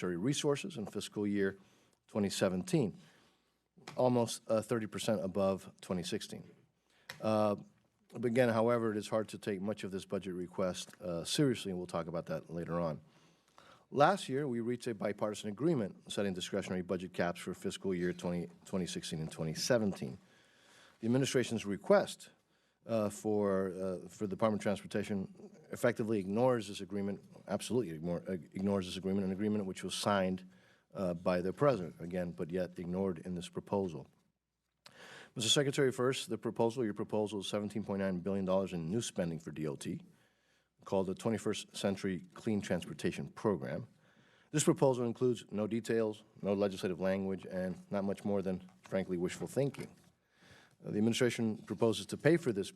necessary resources in fiscal year 2017, almost 30% above 2016. Again, however, it is hard to take much of this budget request seriously, and we'll talk about that later on. Last year, we reached a bipartisan agreement setting discretionary budget caps for fiscal year 2016 and 2017. The administration's request for the Department of Transportation effectively ignores this agreement, absolutely ignores this agreement, an agreement which was signed by the President, again, but yet ignored in this proposal. Mr. Secretary, first, your proposal is $17.9 billion in new spending for DOT, called the 21st Century Clean Transportation Program. This proposal includes no details, no legislative language, and not much more than, frankly, wishful thinking. The administration proposes to pay for this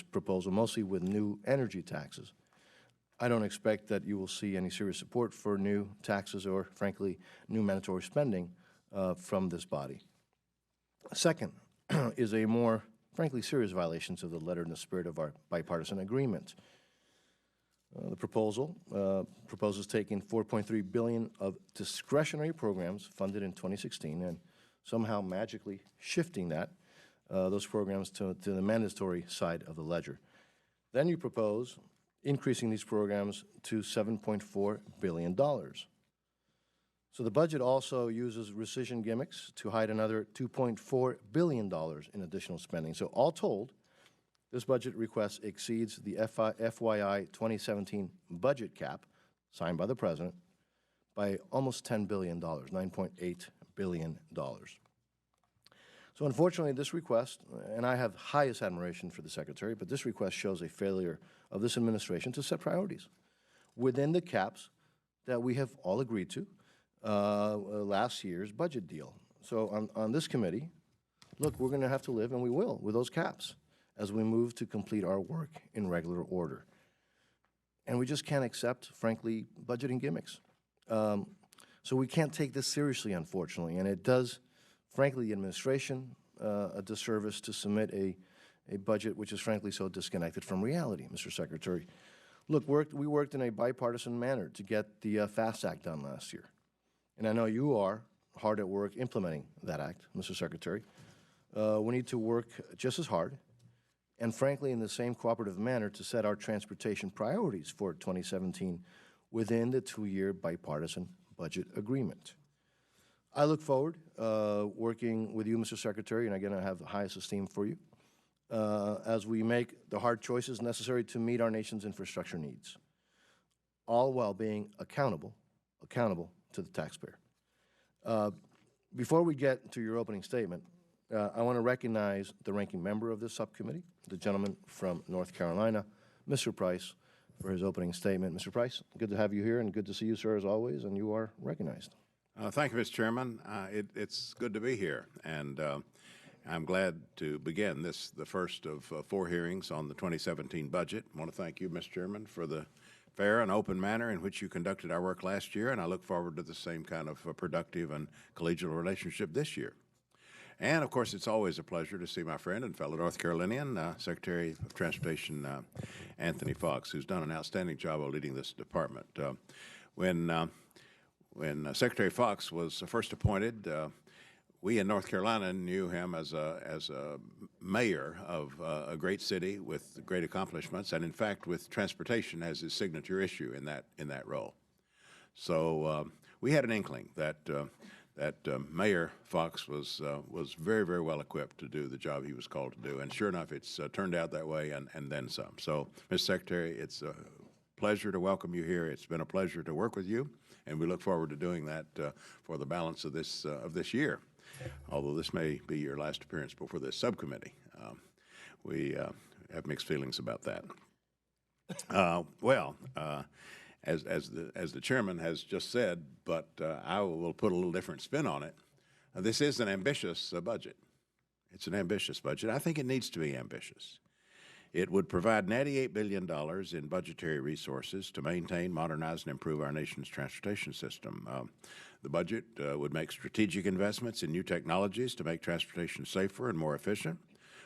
proposal mostly with new energy taxes. I don't expect that you will see any serious support for new taxes or, frankly, new mandatory spending from this body. Second is a more, frankly, serious violation of the letter and the spirit of our bipartisan agreement. The proposal proposes taking $4.3 billion of discretionary programs funded in 2016 and somehow magically shifting those programs to the mandatory side of the ledger. Then you propose increasing these programs to $7.4 billion. So the budget also uses rescission gimmicks to hide another $2.4 billion in additional spending. So all told, this budget request exceeds the FYI 2017 budget cap signed by the President by almost $10 billion, $9.8 billion. So unfortunately, this request, and I have highest admiration for the Secretary, but this request shows a failure of this administration to set priorities within the caps that we have all agreed to last year's budget deal. So on this committee, look, we're going to have to live, and we will, with those caps as we move to complete our work in regular order. And we just can't accept, frankly, budgeting gimmicks. So we can't take this seriously, unfortunately, and it does, frankly, the administration a disservice to submit a budget which is, frankly, so disconnected from reality, Mr. Secretary. Look, we worked in a bipartisan manner to get the FAST Act done last year. And I know you are hard at work implementing that act, Mr. Secretary. We need to work just as hard and, frankly, in the same cooperative manner to set our transportation priorities for 2017 within the two-year bipartisan budget agreement. I look forward working with you, Mr. Secretary, and again, I have the highest esteem for you, as we make the hard choices necessary to meet our nation's infrastructure needs, all while being accountable to the taxpayer. Before we get to your opening statement, I want to recognize the ranking member of this subcommittee, the gentleman from North Carolina, Mr. Price, for his opening statement. Mr. Price, good to have you here, and good to see you, sir, as always, and you are recognized. Thank you, Mr. Chairman. It's good to be here, and I'm glad to begin the first of four hearings on the 2017 budget. I want to thank you, Mr. Chairman, for the fair and open manner in which you conducted our work last year, and I look forward to the same kind of productive and collegial relationship this year. And, of course, it's always a pleasure to see my friend and fellow North Carolinian, Secretary of Transportation Anthony Foxx, who's done an outstanding job of leading this department. When Secretary Foxx was first appointed, we in North Carolina knew him as a mayor of a great city with great accomplishments, and in fact with transportation as his signature issue in that role. So we had an inkling that Mayor Foxx was very, very well equipped to do the job he was called to do, and sure enough, it's turned out that way and then some. So, Mr. Secretary, it's a pleasure to welcome you here. It's been a pleasure to work with you, and we look forward to doing that for the balance of this year. Although this may be your last appearance before this subcommittee, we have mixed feelings about that. As the chairman has just said, but I will put a little different spin on it. This is an ambitious budget. It's an ambitious budget. I think it needs to be ambitious. It would provide $98 billion in budgetary resources to maintain, modernize, and improve our nation's transportation system. The budget would make strategic investments in new technologies to make transportation safer and more efficient,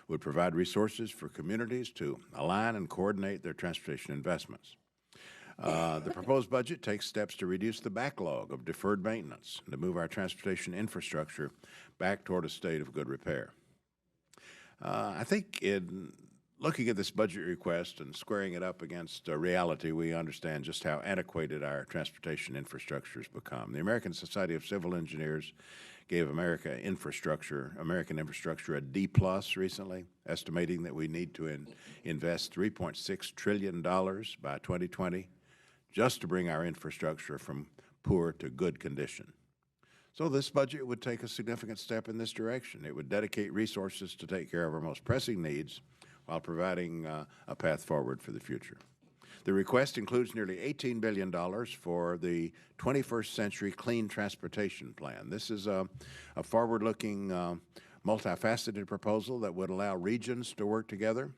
would provide resources for communities to align and coordinate their transportation investments. The proposed budget takes steps to reduce the backlog of deferred maintenance and to move our transportation infrastructure back toward a state of good repair. I think in looking at this budget request and squaring it up against reality, we understand just how antiquated our transportation infrastructure has become. The American Society of Civil Engineers gave American infrastructure a D+ recently, estimating that we need to invest $3.6 trillion by 2020 just to bring our infrastructure from poor to good condition. So this budget would take a significant step in this direction. It would dedicate resources to take care of our most pressing needs while providing a path forward for the future. The request includes nearly $18 billion for the 21st Century Clean Transportation Plan. This is a forward-looking, multifaceted proposal that would allow regions to work together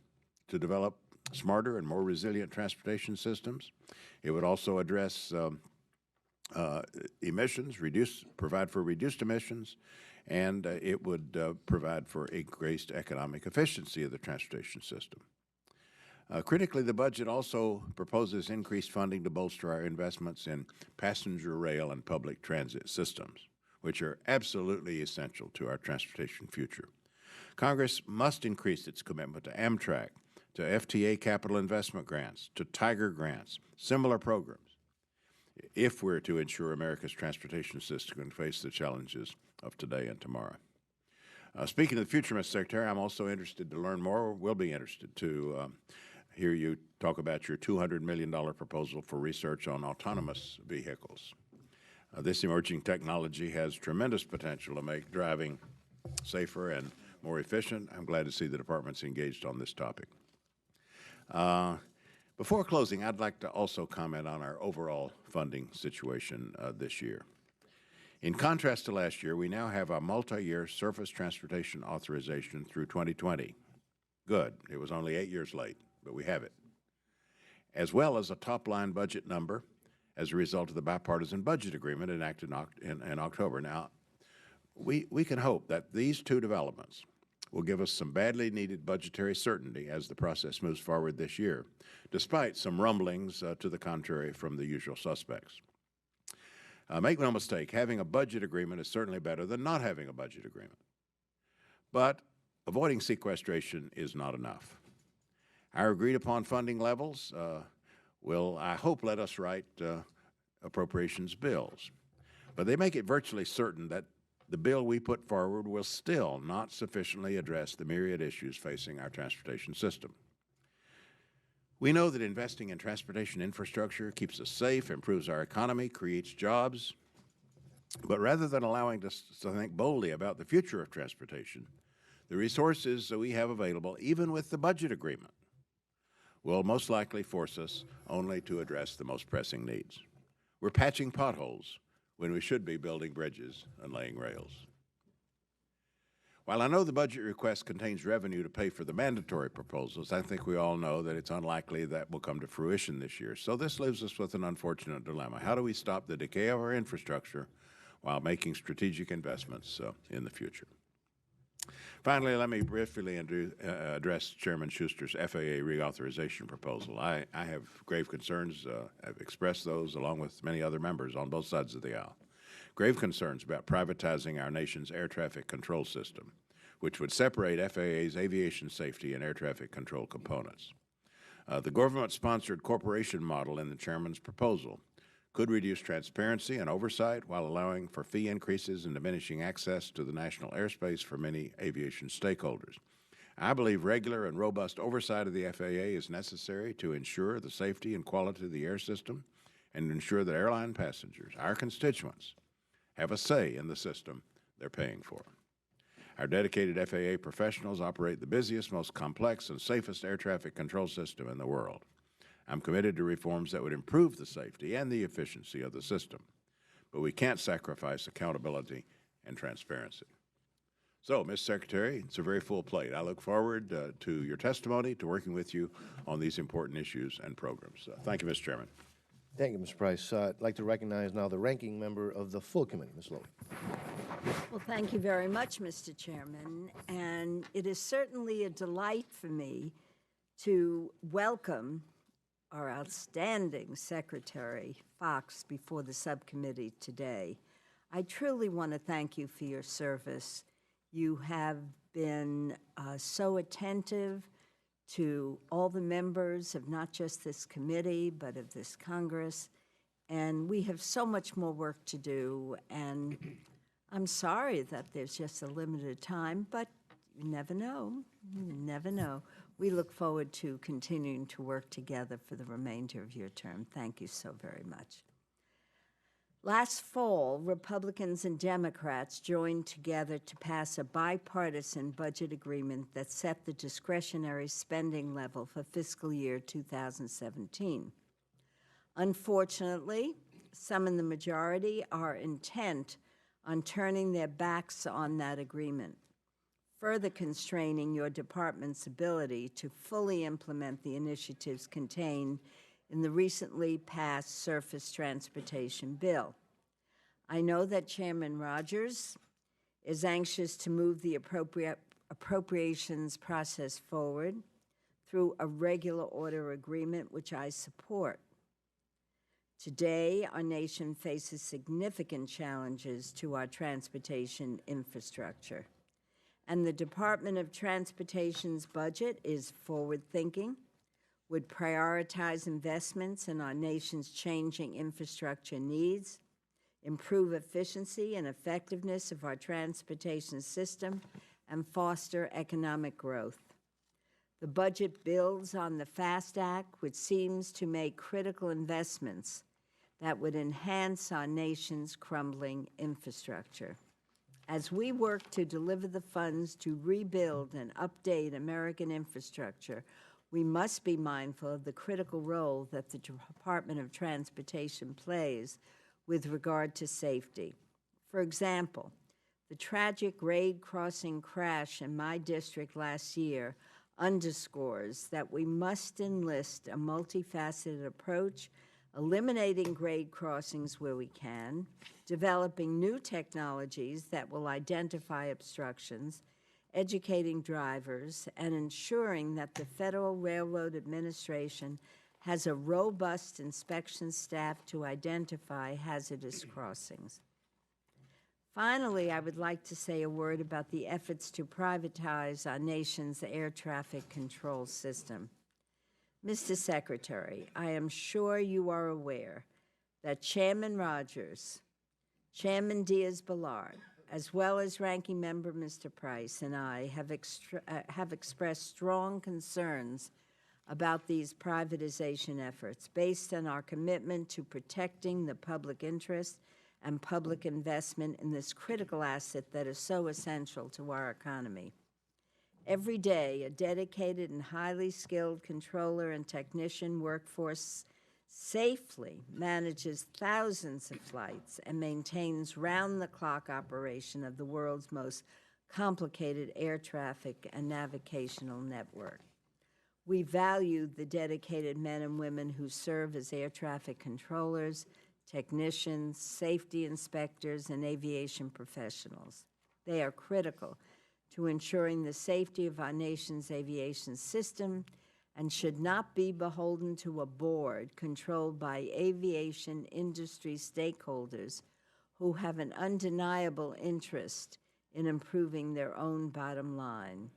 to develop smarter and more resilient transportation systems. It would also address emissions, provide for reduced emissions, and it would provide for increased economic efficiency of the transportation system. Critically, the budget also proposes increased funding to bolster our investments in passenger rail and public transit systems, which are absolutely essential to our transportation future. Congress must increase its commitment to Amtrak, to FTA capital investment grants, to Tiger grants, similar programs, if we're to ensure America's transportation system can face the challenges of today and tomorrow. Speaking of the future, Mr. Secretary, I'm also interested to learn more, or will be interested to hear you talk about your $200 million proposal for research on autonomous vehicles. This emerging technology has tremendous potential to make driving safer and more efficient. I'm glad to see the department's engaged on this topic. Before closing, I'd like to also comment on our overall funding situation this year. In contrast to last year, we now have a multi-year surface transportation authorization through 2020. Good. It was only 8 years late, but we have it. As well as a top-line budget number as a result of the bipartisan budget agreement enacted in October. Now, we can hope that these two developments will give us some badly needed budgetary certainty as the process moves forward this year, despite some rumblings to the contrary from the usual suspects. Make no mistake, having a budget agreement is certainly better than not having a budget agreement. But avoiding sequestration is not enough. Our agreed-upon funding levels will, I hope, let us write appropriations bills. But they make it virtually certain that the bill we put forward will still not sufficiently address the myriad issues facing our transportation system. We know that investing in transportation infrastructure keeps us safe, improves our economy, creates jobs. But rather than allowing us to think boldly about the future of transportation, the resources that we have available, even with the budget agreement, will most likely force us only to address the most pressing needs. We're patching potholes when we should be building bridges and laying rails. While I know the budget request contains revenue to pay for the mandatory proposals, I think we all know that it's unlikely that will come to fruition this year. So this leaves us with an unfortunate dilemma. How do we stop the decay of our infrastructure while making strategic investments in the future? Finally, let me briefly address Chairman Schuster's FAA reauthorization proposal. I have grave concerns. I've expressed those along with many other members on both sides of the aisle. Grave concerns about privatizing our nation's air traffic control system, which would separate FAA's aviation safety and air traffic control components. The government-sponsored corporation model in the chairman's proposal could reduce transparency and oversight while allowing for fee increases and diminishing access to the national airspace for many aviation stakeholders. I believe regular and robust oversight of the FAA is necessary to ensure the safety and quality of the air system and ensure that airline passengers, our constituents, have a say in the system they're paying for. Our dedicated FAA professionals operate the busiest, most complex, and safest air traffic control system in the world. I'm committed to reforms that would improve the safety and the efficiency of the system, but we can't sacrifice accountability and transparency. So, Ms. Secretary, it's a very full plate. I look forward to your testimony, to working with you on these important issues and programs. Thank you, Mr. Chairman. Thank you, Mr. Price. I'd like to recognize now the ranking member of the full committee, Ms. Lowy. Well, thank you very much, Mr. Chairman. And it is certainly a delight for me to welcome our outstanding Secretary Foxx before the subcommittee today. I truly want to thank you for your service. You have been so attentive to all the members of not just this committee, but of this Congress. And we have so much more work to do. And I'm sorry that there's just a limited time, but you never know. You never know. We look forward to continuing to work together for the remainder of your term. Thank you so very much. Last fall, Republicans and Democrats joined together to pass a bipartisan budget agreement that set the discretionary spending level for fiscal year 2017. Unfortunately, some in the majority are intent on turning their backs on that agreement, further constraining your department's ability to fully implement the initiatives contained in the recently passed Surface Transportation Bill. I know that Chairman Rogers is anxious to move the appropriations process forward through a regular order agreement, which I support. Today, our nation faces significant challenges to our transportation infrastructure, and the Department of Transportation's budget is forward-thinking, would prioritize investments in our nation's changing infrastructure needs, improve efficiency and effectiveness of our transportation system, and foster economic growth. The budget builds on the FAST Act, which seems to make critical investments that would enhance our nation's crumbling infrastructure. As we work to deliver the funds to rebuild and update American infrastructure, we must be mindful of the critical role that the Department of Transportation plays with regard to safety. For example, the tragic grade crossing crash in my district last year underscores that we must enlist a multifaceted approach, eliminating grade crossings where we can, developing new technologies that will identify obstructions, educating drivers, and ensuring that the Federal Railroad Administration has a robust inspection staff to identify hazardous crossings. Finally, I would like to say a word about the efforts to privatize our nation's air traffic control system. Mr. Secretary, I am sure you are aware that Chairman Rogers, Chairman Diaz-Balart, as well as Ranking Member Mr. Price and I have expressed strong concerns about these privatization efforts based on our commitment to protecting the public interest and public investment in this critical asset that is so essential to our economy. Every day, a dedicated and highly skilled controller and technician workforce safely manages thousands of flights and maintains round-the-clock operation of the world's most complicated air traffic and navigational network. We value the dedicated men and women who serve as air traffic controllers, technicians, safety inspectors, and aviation professionals. They are critical to ensuring the safety of our nation's aviation system and should not be beholden to a board controlled by aviation industry stakeholders who have an undeniable interest in improving their own bottom line.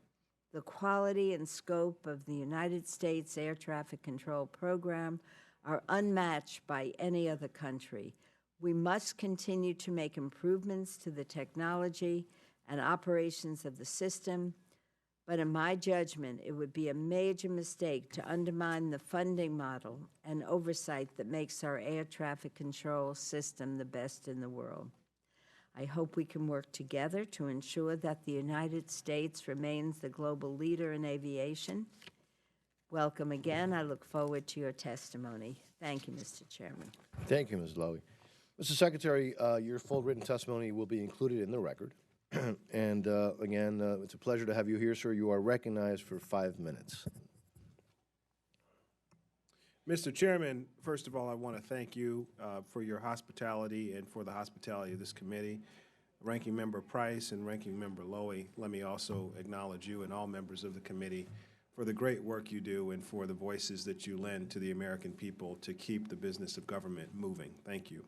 The quality and scope of the United States Air Traffic Control Program are unmatched by any other country. We must continue to make improvements to the technology and operations of the system, but in my judgment, it would be a major mistake to undermine the funding model and oversight that makes our air traffic control system the best in the world. I hope we can work together to ensure that the United States remains the global leader in aviation. Welcome again. I look forward to your testimony. Thank you, Mr. Chairman. Thank you, Ms. Lowy. Mr. Secretary, your full written testimony will be included in the record. And again, it's a pleasure to have you here, sir. You are recognized for 5 minutes. Mr. Chairman, first of all, I want to thank you for your hospitality and for the hospitality of this committee. Ranking Member Price and Ranking Member Lowy, let me also acknowledge you and all members of the committee for the great work you do and for the voices that you lend to the American people to keep the business of government moving. Thank you.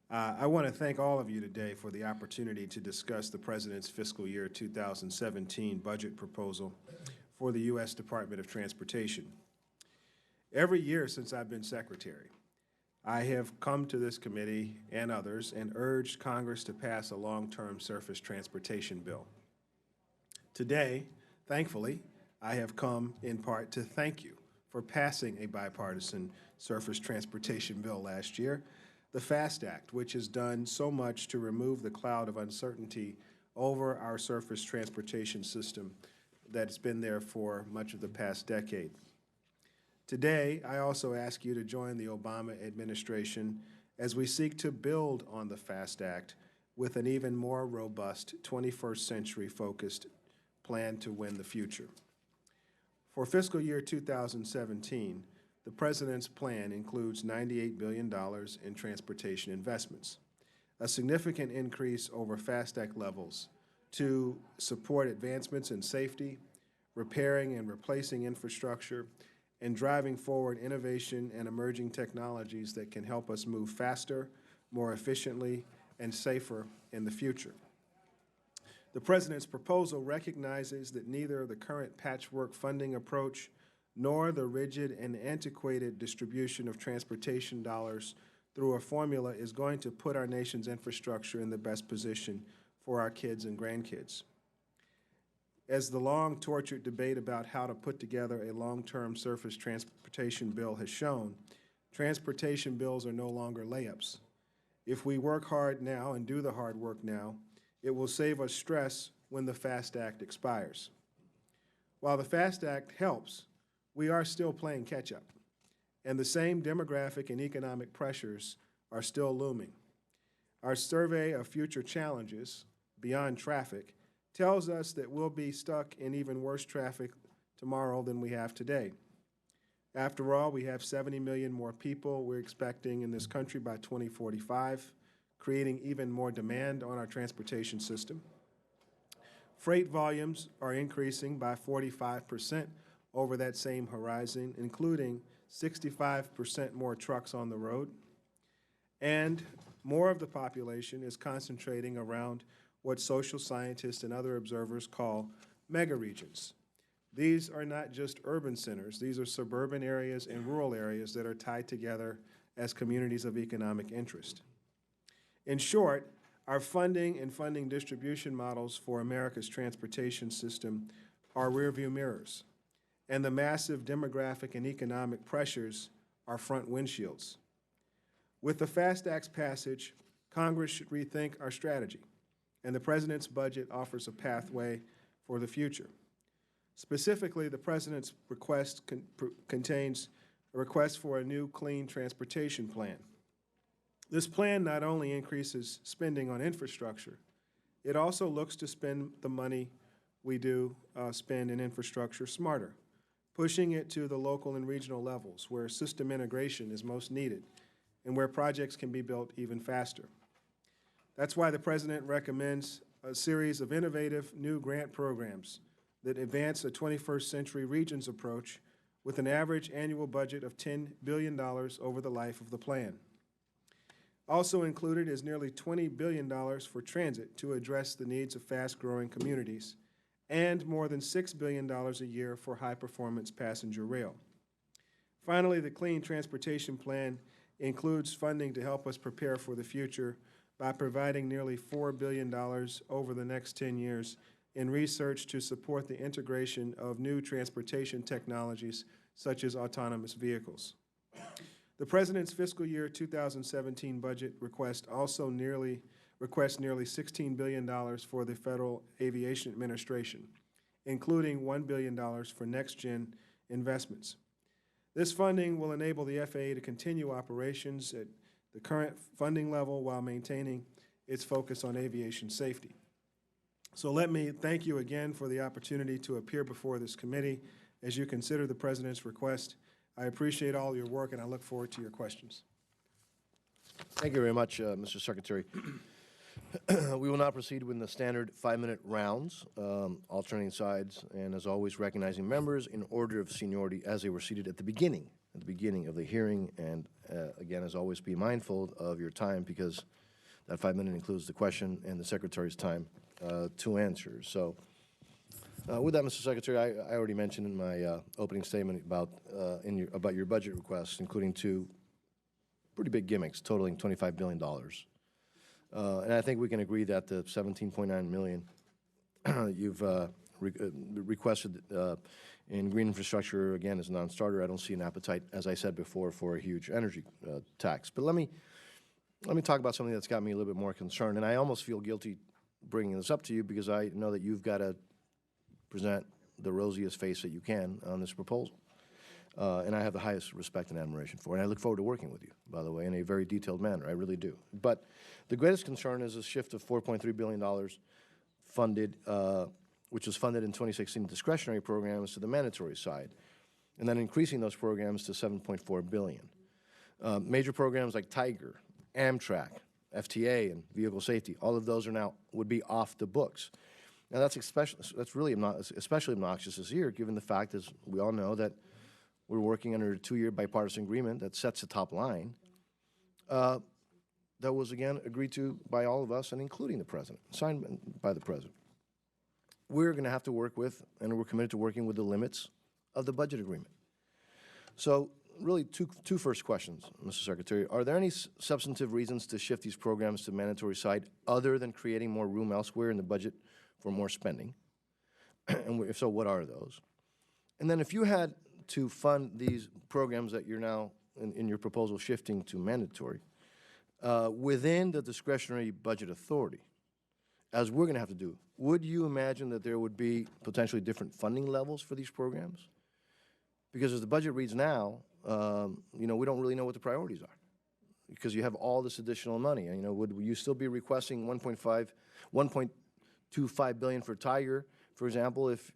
I want to thank all of you today for the opportunity to discuss the President's fiscal year 2017 budget proposal for the U.S. Department of Transportation. Every year since I've been Secretary, I have come to this committee and others and urged Congress to pass a long-term surface transportation bill. Today, thankfully, I have come in part to thank you for passing a bipartisan surface transportation bill last year, the FAST Act, which has done so much to remove the cloud of uncertainty over our surface transportation system that's been there for much of the past decade. Today, I also ask you to join the Obama administration as we seek to build on the FAST Act with an even more robust 21st century focused plan to win the future. For fiscal year 2017, the President's plan includes $98 billion in transportation investments, a significant increase over FAST Act levels to support advancements in safety, repairing and replacing infrastructure, and driving forward innovation and emerging technologies that can help us move faster, more efficiently, and safer in the future. The President's proposal recognizes that neither the current patchwork funding approach nor the rigid and antiquated distribution of transportation dollars through a formula is going to put our nation's infrastructure in the best position for our kids and grandkids. As the long, tortured debate about how to put together a long-term surface transportation bill has shown, transportation bills are no longer layups. If we work hard now and do the hard work now, it will save us stress when the FAST Act expires. While the FAST Act helps, we are still playing catch-up, and the same demographic and economic pressures are still looming. Our survey of future challenges, beyond traffic, tells us that we'll be stuck in even worse traffic tomorrow than we have today. After all, we have 70 million more people we're expecting in this country by 2045, creating even more demand on our transportation system. Freight volumes are increasing by 45% over that same horizon, including 65% more trucks on the road. And more of the population is concentrating around what social scientists and other observers call megaregions. These are not just urban centers. These are suburban areas and rural areas that are tied together as communities of economic interest. In short, our funding and funding distribution models for America's transportation system are rearview mirrors, and the massive demographic and economic pressures are front windshields. With the FAST Act's passage, Congress should rethink our strategy, and the President's budget offers a pathway for the future. Specifically, the President's request contains a request for a new clean transportation plan. This plan not only increases spending on infrastructure, it also looks to spend the money we do spend in infrastructure smarter, pushing it to the local and regional levels where system integration is most needed and where projects can be built even faster. That's why the President recommends a series of innovative new grant programs that advance a 21st century regions approach with an average annual budget of $10 billion over the life of the plan. Also included is nearly $20 billion for transit to address the needs of fast-growing communities, and more than $6 billion a year for high-performance passenger rail. Finally, the Clean Transportation Plan includes funding to help us prepare for the future by providing nearly $4 billion over the next 10 years in research to support the integration of new transportation technologies such as autonomous vehicles. The President's fiscal year 2017 budget request also requests nearly $16 billion for the Federal Aviation Administration, including $1 billion for next-gen investments. This funding will enable the FAA to continue operations at the current funding level while maintaining its focus on aviation safety. So let me thank you again for the opportunity to appear before this committee as you consider the President's request. I appreciate all your work, and I look forward to your questions. Thank you very much, Mr. Secretary. We will now proceed with the standard 5-minute rounds, alternating sides, and as always, recognizing members in order of seniority as they were seated at the beginning of the hearing. And again, as always, be mindful of your time because that 5-minute includes the question and the Secretary's time to answer. So with that, Mr. Secretary, I already mentioned in my opening statement about your budget requests, including two pretty big gimmicks totaling $25 billion. And I think we can agree that the $17.9 million you've requested in green infrastructure, again, is a non-starter. I don't see an appetite, as I said before, for a huge energy tax. But let me talk about something that's got me a little bit more concerned, and I almost feel guilty bringing this up to you because I know that you've got to present the rosiest face that you can on this proposal. And I have the highest respect and admiration for it. And I look forward to working with you, by the way, in a very detailed manner. I really do. But the greatest concern is a shift of $4.3 billion funded, which was funded in 2016 discretionary programs to the mandatory side, and then increasing those programs to $7.4 billion. Major programs like Tiger, Amtrak, FTA, and vehicle safety, all of those would be off the books. Now that's really especially obnoxious this year, given the fact, as we all know, that we're working under a 2-year bipartisan agreement that sets the top line. That was, again, agreed to by all of us, and including the President, signed by the President. We're going to have to work with, and we're committed to working with the limits of the budget agreement. So really two first questions, Mr. Secretary. Are there any substantive reasons to shift these programs to mandatory side other than creating more room elsewhere in the budget for more spending? And if so, what are those? And then if you had to fund these programs that you're now, in your proposal, shifting to mandatory, within the discretionary budget authority, as we're going to have to do, would you imagine that there would be potentially different funding levels for these programs? Because as the budget reads now, we don't really know what the priorities are because you have all this additional money. And, would you still be requesting $1.25 billion for Tiger, for example, if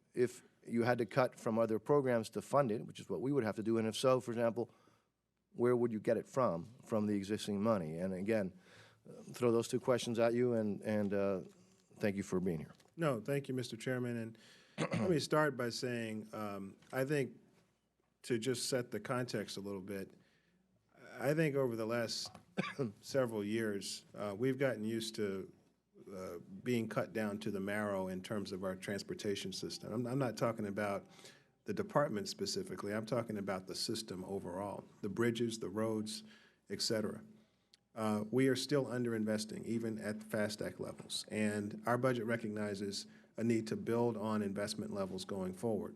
you had to cut from other programs to fund it, which is what we would have to do? And if so, for example, where would you get it from the existing money? And again, throw those two questions at you, and thank you for being here. No, thank you, Mr. Chairman. And let me start by saying, I think to just set the context a little bit, I think over the last several years, we've gotten used to being cut down to the marrow in terms of our transportation system. I'm not talking about the department specifically. I'm talking about the system overall, the bridges, the roads, et cetera. We are still underinvesting, even at FAST-Act levels, and our budget recognizes a need to build on investment levels going forward.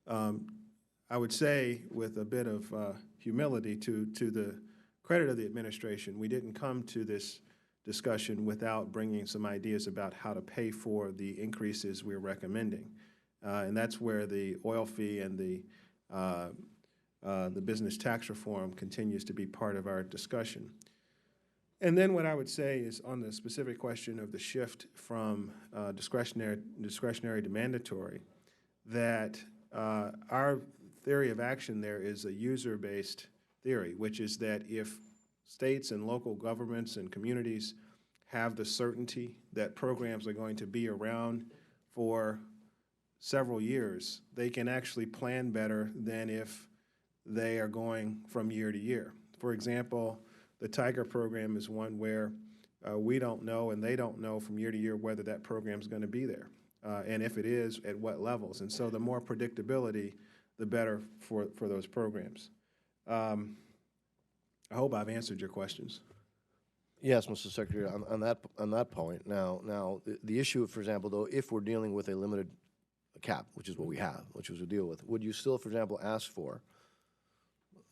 I would say, with a bit of humility to the credit of the administration, we didn't come to this discussion without bringing some ideas about how to pay for the increases we're recommending. And that's where the oil fee and the business tax reform continues to be part of our discussion. And then what I would say is on the specific question of the shift from discretionary to mandatory, that our theory of action there is a user-based theory, which is that if states and local governments and communities have the certainty that programs are going to be around for several years, they can actually plan better than if they are going from year to year. For example, the Tiger program is one where we don't know and they don't know from year to year whether that program is going to be there, and if it is, at what levels. And so the more predictability, the better for those programs. I hope I've answered your questions. Yes, Mr. Secretary, on that point. Now, the issue, for example, though, if we're dealing with a limited cap, which is what we have, which is a deal with, would you still, for example, ask for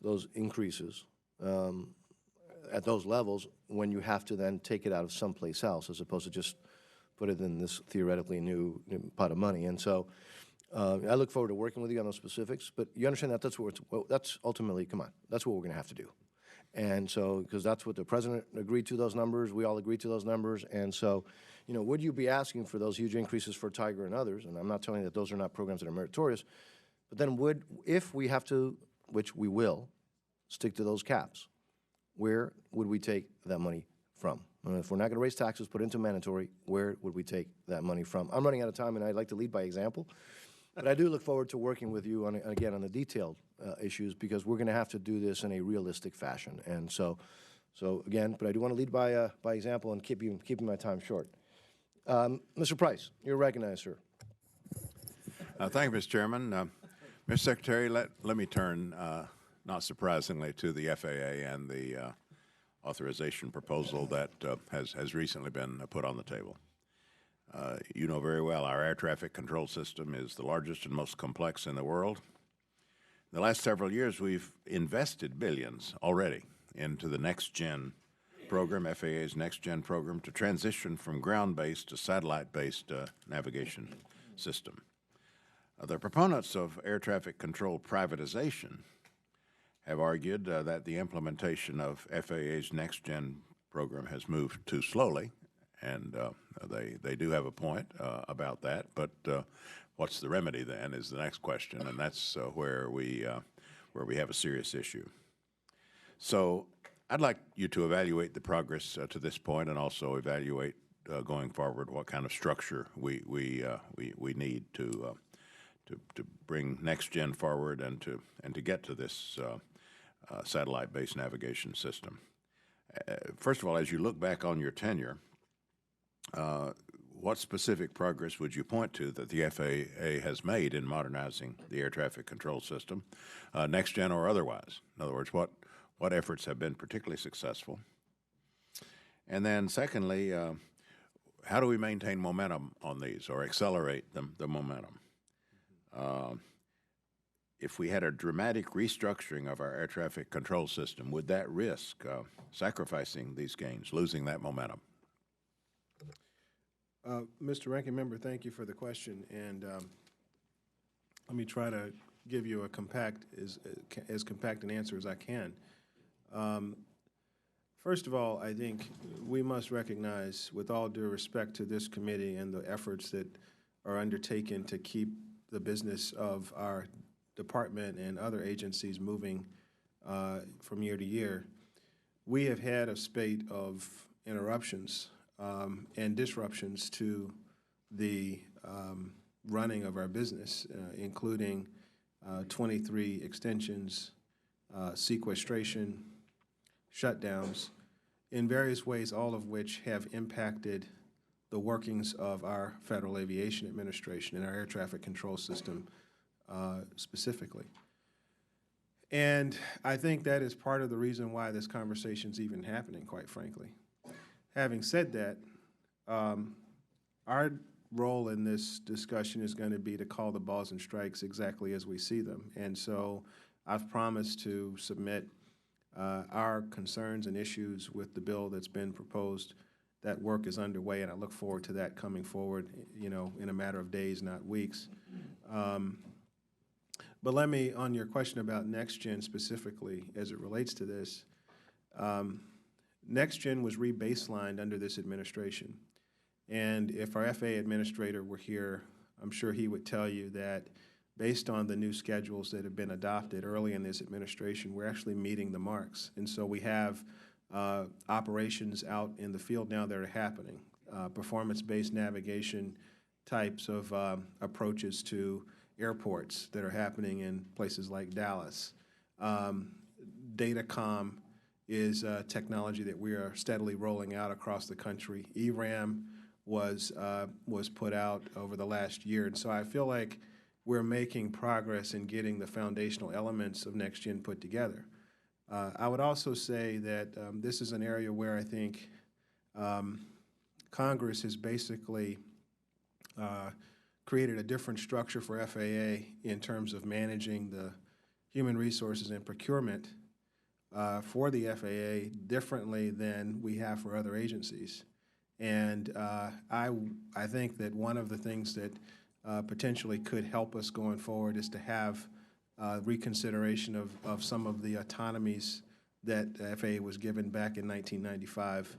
those increases at those levels when you have to then take it out of someplace else, as opposed to just put it in this theoretically new pot of money? And so I look forward to working with you on those specifics, but you understand that that's ultimately, come on, that's what we're going to have to do. And so, because that's what the President agreed to, those numbers, we all agreed to those numbers, and so, would you be asking for those huge increases for Tiger and others? And I'm not telling you that those are not programs that are meritorious, but then if we have to, which we will, stick to those caps, where would we take that money from? If we're not going to raise taxes, put it into mandatory, where would we take that money from? I'm running out of time, and I'd like to lead by example. But I do look forward to working with you, again, on the detailed issues, because we're going to have to do this in a realistic fashion. And so again, but I do want to lead by example and keeping my time short. Mr. Price, you're recognized, sir. Thank you, Mr. Chairman. Mr. Secretary, let me turn, not surprisingly, to the FAA and the authorization proposal that has recently been put on the table. You know very well our air traffic control system is the largest and most complex in the world. In the last several years, we've invested billions already into the next-gen program, FAA's next-gen program, to transition from ground-based to satellite-based navigation system. The proponents of air traffic control privatization have argued that the implementation of FAA's next-gen program has moved too slowly, and they do have a point about that. But what's the remedy then is the next question, and that's where we have a serious issue. So I'd like you to evaluate the progress to this point, and also evaluate going forward what kind of structure we need to bring next-gen forward and to get to this satellite-based navigation system. First of all, as you look back on your tenure, what specific progress would you point to that the FAA has made in modernizing the air traffic control system, next-gen or otherwise? In other words, what efforts have been particularly successful? And then secondly, how do we maintain momentum on these or accelerate the momentum? If we had a dramatic restructuring of our air traffic control system, would that risk sacrificing these gains, losing that momentum? Mr. Ranking Member, thank you for the question, and let me try to give you a as compact an answer as I can. First of all, I think we must recognize, with all due respect to this committee and the efforts that are undertaken to keep the business of our department and other agencies moving from year to year, we have had a spate of interruptions and disruptions to the running of our business, including 23 extensions, sequestration, shutdowns, in various ways, all of which have impacted the workings of our Federal Aviation Administration and our air traffic control system specifically. And I think that is part of the reason why this conversation is even happening, quite frankly. Having said that, our role in this discussion is going to be to call the balls and strikes exactly as we see them. And so I've promised to submit our concerns and issues with the bill that's been proposed. That work is underway, and I look forward to that coming forward, you know, in a matter of days, not weeks. But let me, on your question about NextGen specifically, as it relates to this, NextGen was re-baselined under this administration. And if our FAA administrator were here, I'm sure he would tell you that based on the new schedules that have been adopted early in this administration, we're actually meeting the marks. And so we have operations out in the field now that are happening, performance-based navigation types of approaches to airports that are happening in places like Dallas. Datacom is technology that we are steadily rolling out across the country. ERAM was put out over the last year, and so I feel like we're making progress in getting the foundational elements of NextGen put together. I would also say that this is an area where I think Congress has basically created a different structure for FAA in terms of managing the human resources and procurement for the FAA differently than we have for other agencies. And I think that one of the things that potentially could help us going forward is to have reconsideration of some of the autonomies that the FAA was given back in 1995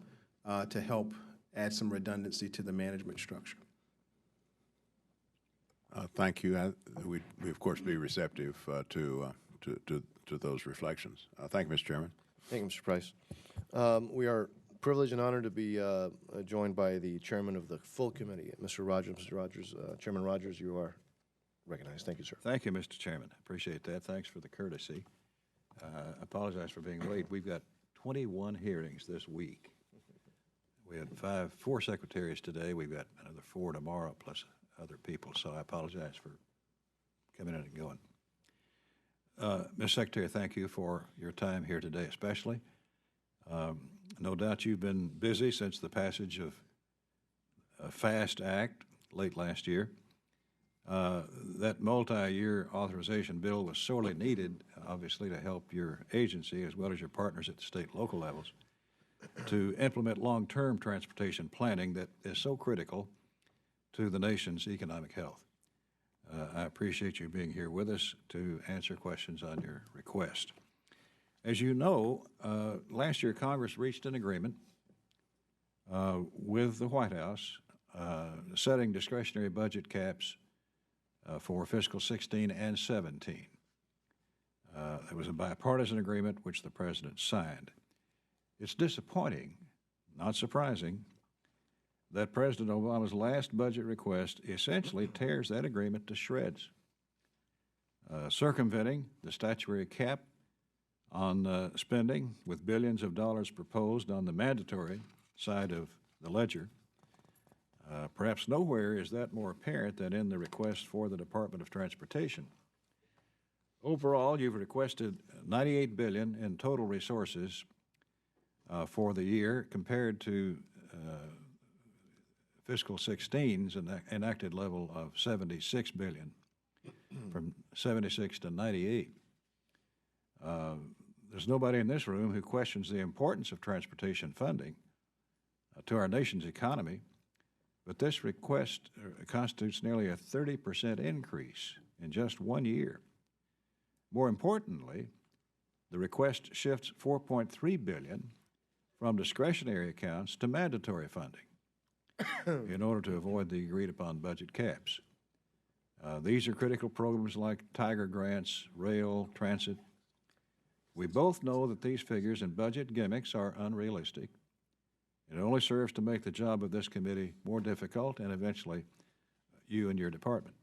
to help add some redundancy to the management structure. Thank you. We of course be receptive to those reflections. Thank you, Mr. Chairman. Thank you, Mr. Price. We are Privilege and honor to be joined by the chairman of the full committee, Mr. Rogers. Mr. Rogers, Chairman Rogers, you are recognized. Thank you, sir. Thank you, Mr. Chairman. Appreciate that. Thanks for the courtesy. Apologize for being late. We've got 21 hearings this week. We had four secretaries today. We've got another 4 tomorrow, plus other people. So I apologize for coming in and going. Ms. Secretary, thank you for your time here today, especially. No doubt you've been busy since the passage of FAST Act late last year. That multi-year authorization bill was sorely needed, obviously, to help your agency as well as your partners at the state and local levels to implement long-term transportation planning that is so critical to the nation's economic health. I appreciate you being here with us to answer questions on your request. As you know, last year Congress reached an agreement with the White House setting discretionary budget caps for fiscal 16 and 17. It was a bipartisan agreement which the President signed. It's disappointing, not surprising, that President Obama's last budget request essentially tears that agreement to shreds, circumventing the statutory cap on spending with billions of dollars proposed on the mandatory side of the ledger. Perhaps nowhere is that more apparent than in the request for the Department of Transportation. Overall, you've requested $98 billion in total resources for the year compared to fiscal 16's enacted level of $76 billion, from 76 to 98. There's nobody in this room who questions the importance of transportation funding to our nation's economy, but this request constitutes nearly a 30% increase in just 1 year. More importantly, the request shifts $4.3 billion from discretionary accounts to mandatory funding in order to avoid the agreed-upon budget caps. These are critical programs like Tiger grants, rail, transit. We both know that these figures and budget gimmicks are unrealistic. It only serves to make the job of this committee more difficult and eventually you and your department.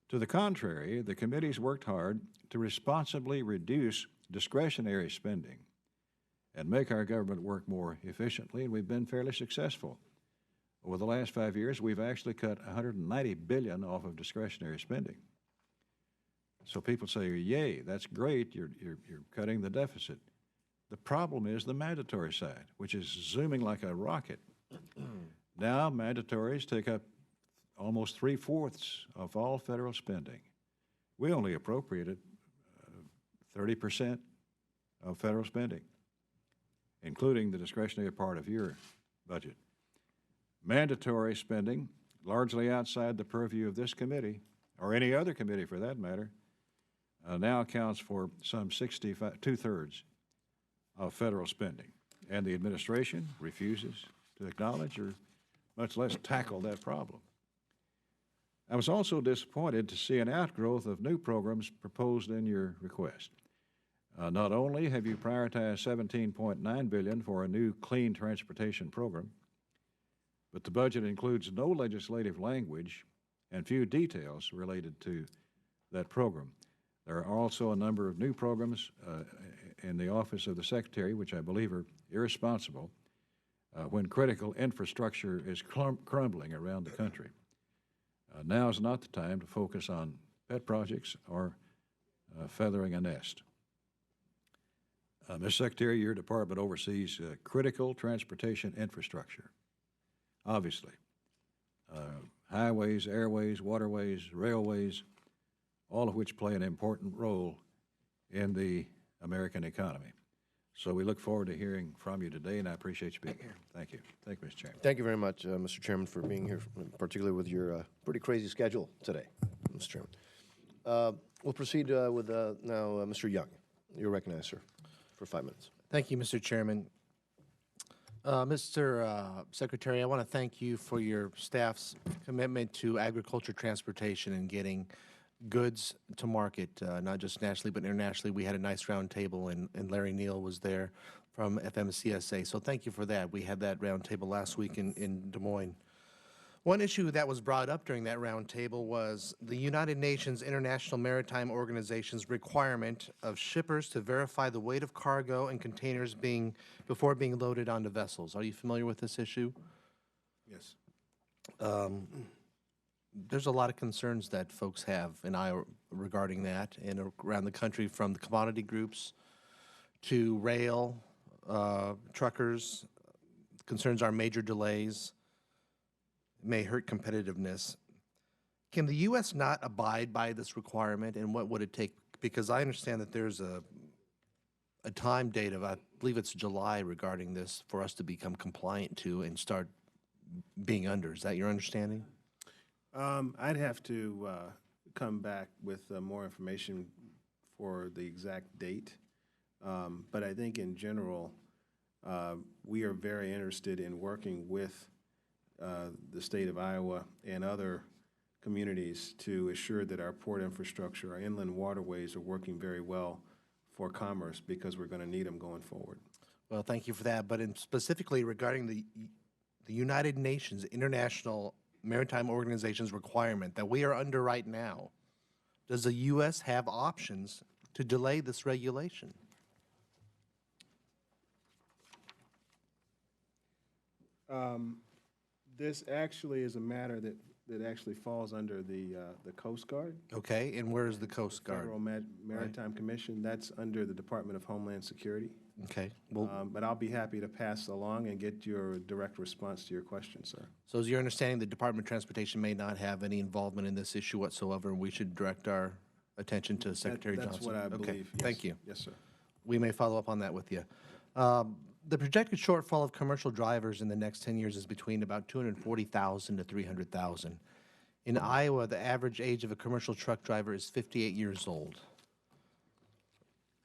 To the contrary, the committee's worked hard to responsibly reduce discretionary spending and make our government work more efficiently, and we've been fairly successful. Over the last 5 years, we've actually cut $190 billion off of discretionary spending. So people say, yay, that's great, you're cutting the deficit. The problem is the mandatory side, which is zooming like a rocket. Now mandatories take up almost 3/4 of all federal spending. We only appropriated 30% of federal spending, including the discretionary part of your budget. Mandatory spending, largely outside the purview of this committee, or any other committee for that matter, now accounts for some 2/3 of federal spending. And the administration refuses to acknowledge or much less tackle that problem. I was also disappointed to see an outgrowth of new programs proposed in your request. Not only have you prioritized $17.9 billion for a new clean transportation program, but the budget includes no legislative language and few details related to that program. There are also a number of new programs in the Office of the Secretary, which I believe are irresponsible when critical infrastructure is crumbling around the country. Now is not the time to focus on pet projects or feathering a nest. Ms. Secretary, your department oversees critical transportation infrastructure. Obviously, highways, airways, waterways, railways, all of which play an important role in the American economy. So we look forward to hearing from you today, and I appreciate you being here. Thank you. Thank you, Mr. Chairman. Thank you very much, Mr. Chairman, for being here, particularly with your pretty crazy schedule today, Mr. Chairman. We'll proceed with now Mr. Young. You're recognized, sir, for 5 minutes. Thank you, Mr. Chairman. Mr. Secretary, I want to thank you for your staff's commitment to agriculture transportation and getting goods to market, not just nationally but internationally. We had a nice round table, and Larry Neal was there from FMCSA. So thank you for that. We had that roundtable last week in Des Moines. One issue that was brought up during that roundtable was the United Nations International Maritime Organization's requirement of shippers to verify the weight of cargo and containers before being loaded onto vessels. Are you familiar with this issue? Yes. There's a lot of concerns that folks have in Iowa regarding that and around the country, from the commodity groups to rail, truckers. Concerns are major delays may hurt competitiveness. Can the U.S. not abide by this requirement, and what would it take? Because I understand that there's a time date of, I believe it's July, regarding this for us to become compliant to and start being under. Is that your understanding? I'd have to come back with more information for the exact date. But I think in general, we are very interested in working with the state of Iowa and other communities to assure that our port infrastructure, our inland waterways are working very well for commerce, because we're going to need them going forward. Well, thank you for that. But specifically regarding the United Nations International Maritime Organization's requirement that we are under right now, does the U.S. have options to delay this regulation? This actually is a matter that actually falls under the Coast Guard. Okay, and where is the Coast Guard? Federal Maritime Commission. That's under the Department of Homeland Security. Okay, well, But I'll be happy to pass along and get your direct response to your question, sir. so is your understanding the Department of Transportation may not have any involvement in this issue whatsoever, and we should direct our attention to Secretary Johnson? That's what I believe. Okay, Yes. thank you. Yes, sir. We may follow up on that with you. The projected shortfall of commercial drivers in the next 10 years is between about 240,000 to 300,000. In Iowa, the average age of a commercial truck driver is 58 years old.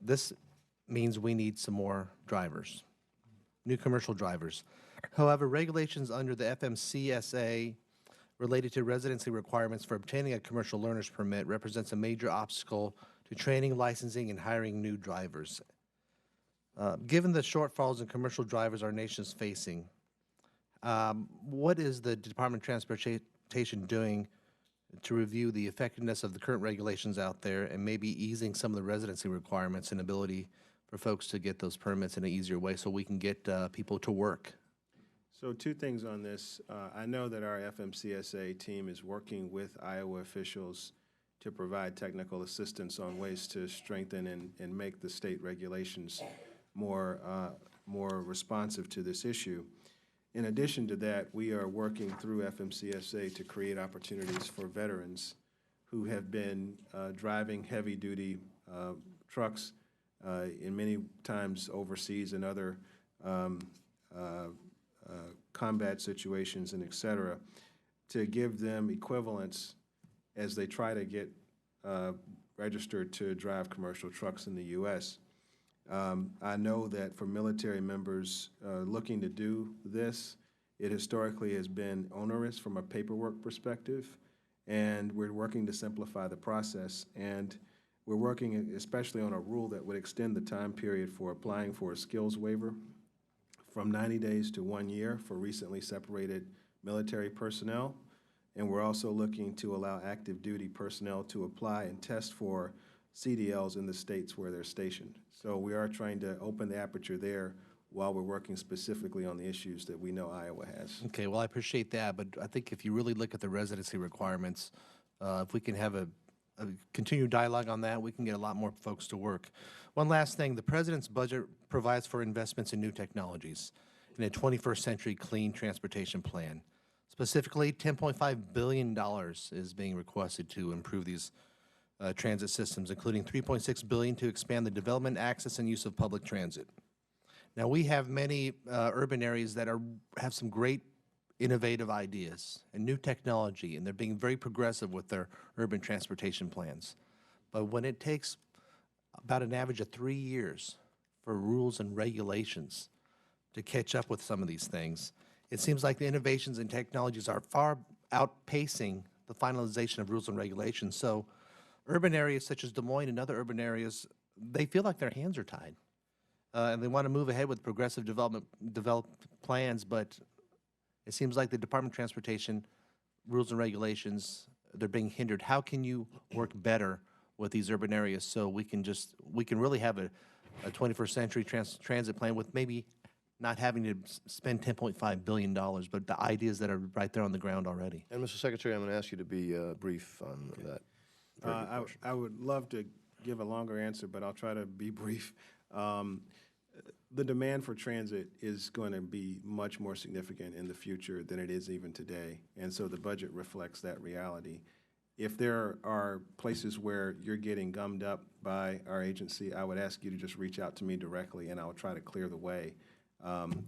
This means we need some more drivers, new commercial drivers. However, regulations under the FMCSA related to residency requirements for obtaining a commercial learner's permit represents a major obstacle to training, licensing, and hiring new drivers. Given the shortfalls in commercial drivers our nation is facing, what is the Department of Transportation doing to review the effectiveness of the current regulations out there and maybe easing some of the residency requirements and ability for folks to get those permits in an easier way so we can get people to work? So two things on this. I know that our FMCSA team is working with Iowa officials to provide technical assistance on ways to strengthen and make the state regulations more responsive to this issue. In addition to that, we are working through FMCSA to create opportunities for veterans who have been driving heavy-duty trucks in many times overseas and other combat situations and et cetera, to give them equivalents as they try to get registered to drive commercial trucks in the U.S. I know that for military members looking to do this, it historically has been onerous from a paperwork perspective, and we're working to simplify the process. And we're working especially on a rule that would extend the time period for applying for a skills waiver from 90 days to 1 year for recently separated military personnel. And we're also looking to allow active duty personnel to apply and test for CDLs in the states where they're stationed. So we are trying to open the aperture there while we're working specifically on the issues that we know Iowa has. Okay, well, I appreciate that, but I think if you really look at the residency requirements, if we can have a continued dialogue on that, we can get a lot more folks to work. One last thing, the President's budget provides for investments in new technologies in a 21st century clean transportation plan. Specifically, $10.5 billion is being requested to improve these transit systems, including $3.6 billion to expand the development, access, and use of public transit. Now, we have many urban areas that have some great innovative ideas and new technology, and they're being very progressive with their urban transportation plans. But when it takes about an average of 3 years for rules and regulations to catch up with some of these things, it seems like the innovations and technologies are far outpacing the finalization of rules and regulations. So urban areas such as Des Moines and other urban areas, they feel like their hands are tied. and they want to move ahead with progressive develop plans, but it seems like the Department of Transportation rules and regulations, they're being hindered. How can you work better with these urban areas so we can really have a 21st century transit plan with maybe not having to spend $10.5 billion, but the ideas that are right there on the ground already? And Mr. Secretary, I'm going to ask you to be brief on that. I would love to give a longer answer, but I'll try to be brief. The demand for transit is going to be much more significant in the future than it is even today, and so the budget reflects that reality. If there are places where you're getting gummed up by our agency, I would ask you to just reach out to me directly, and I'll try to clear the way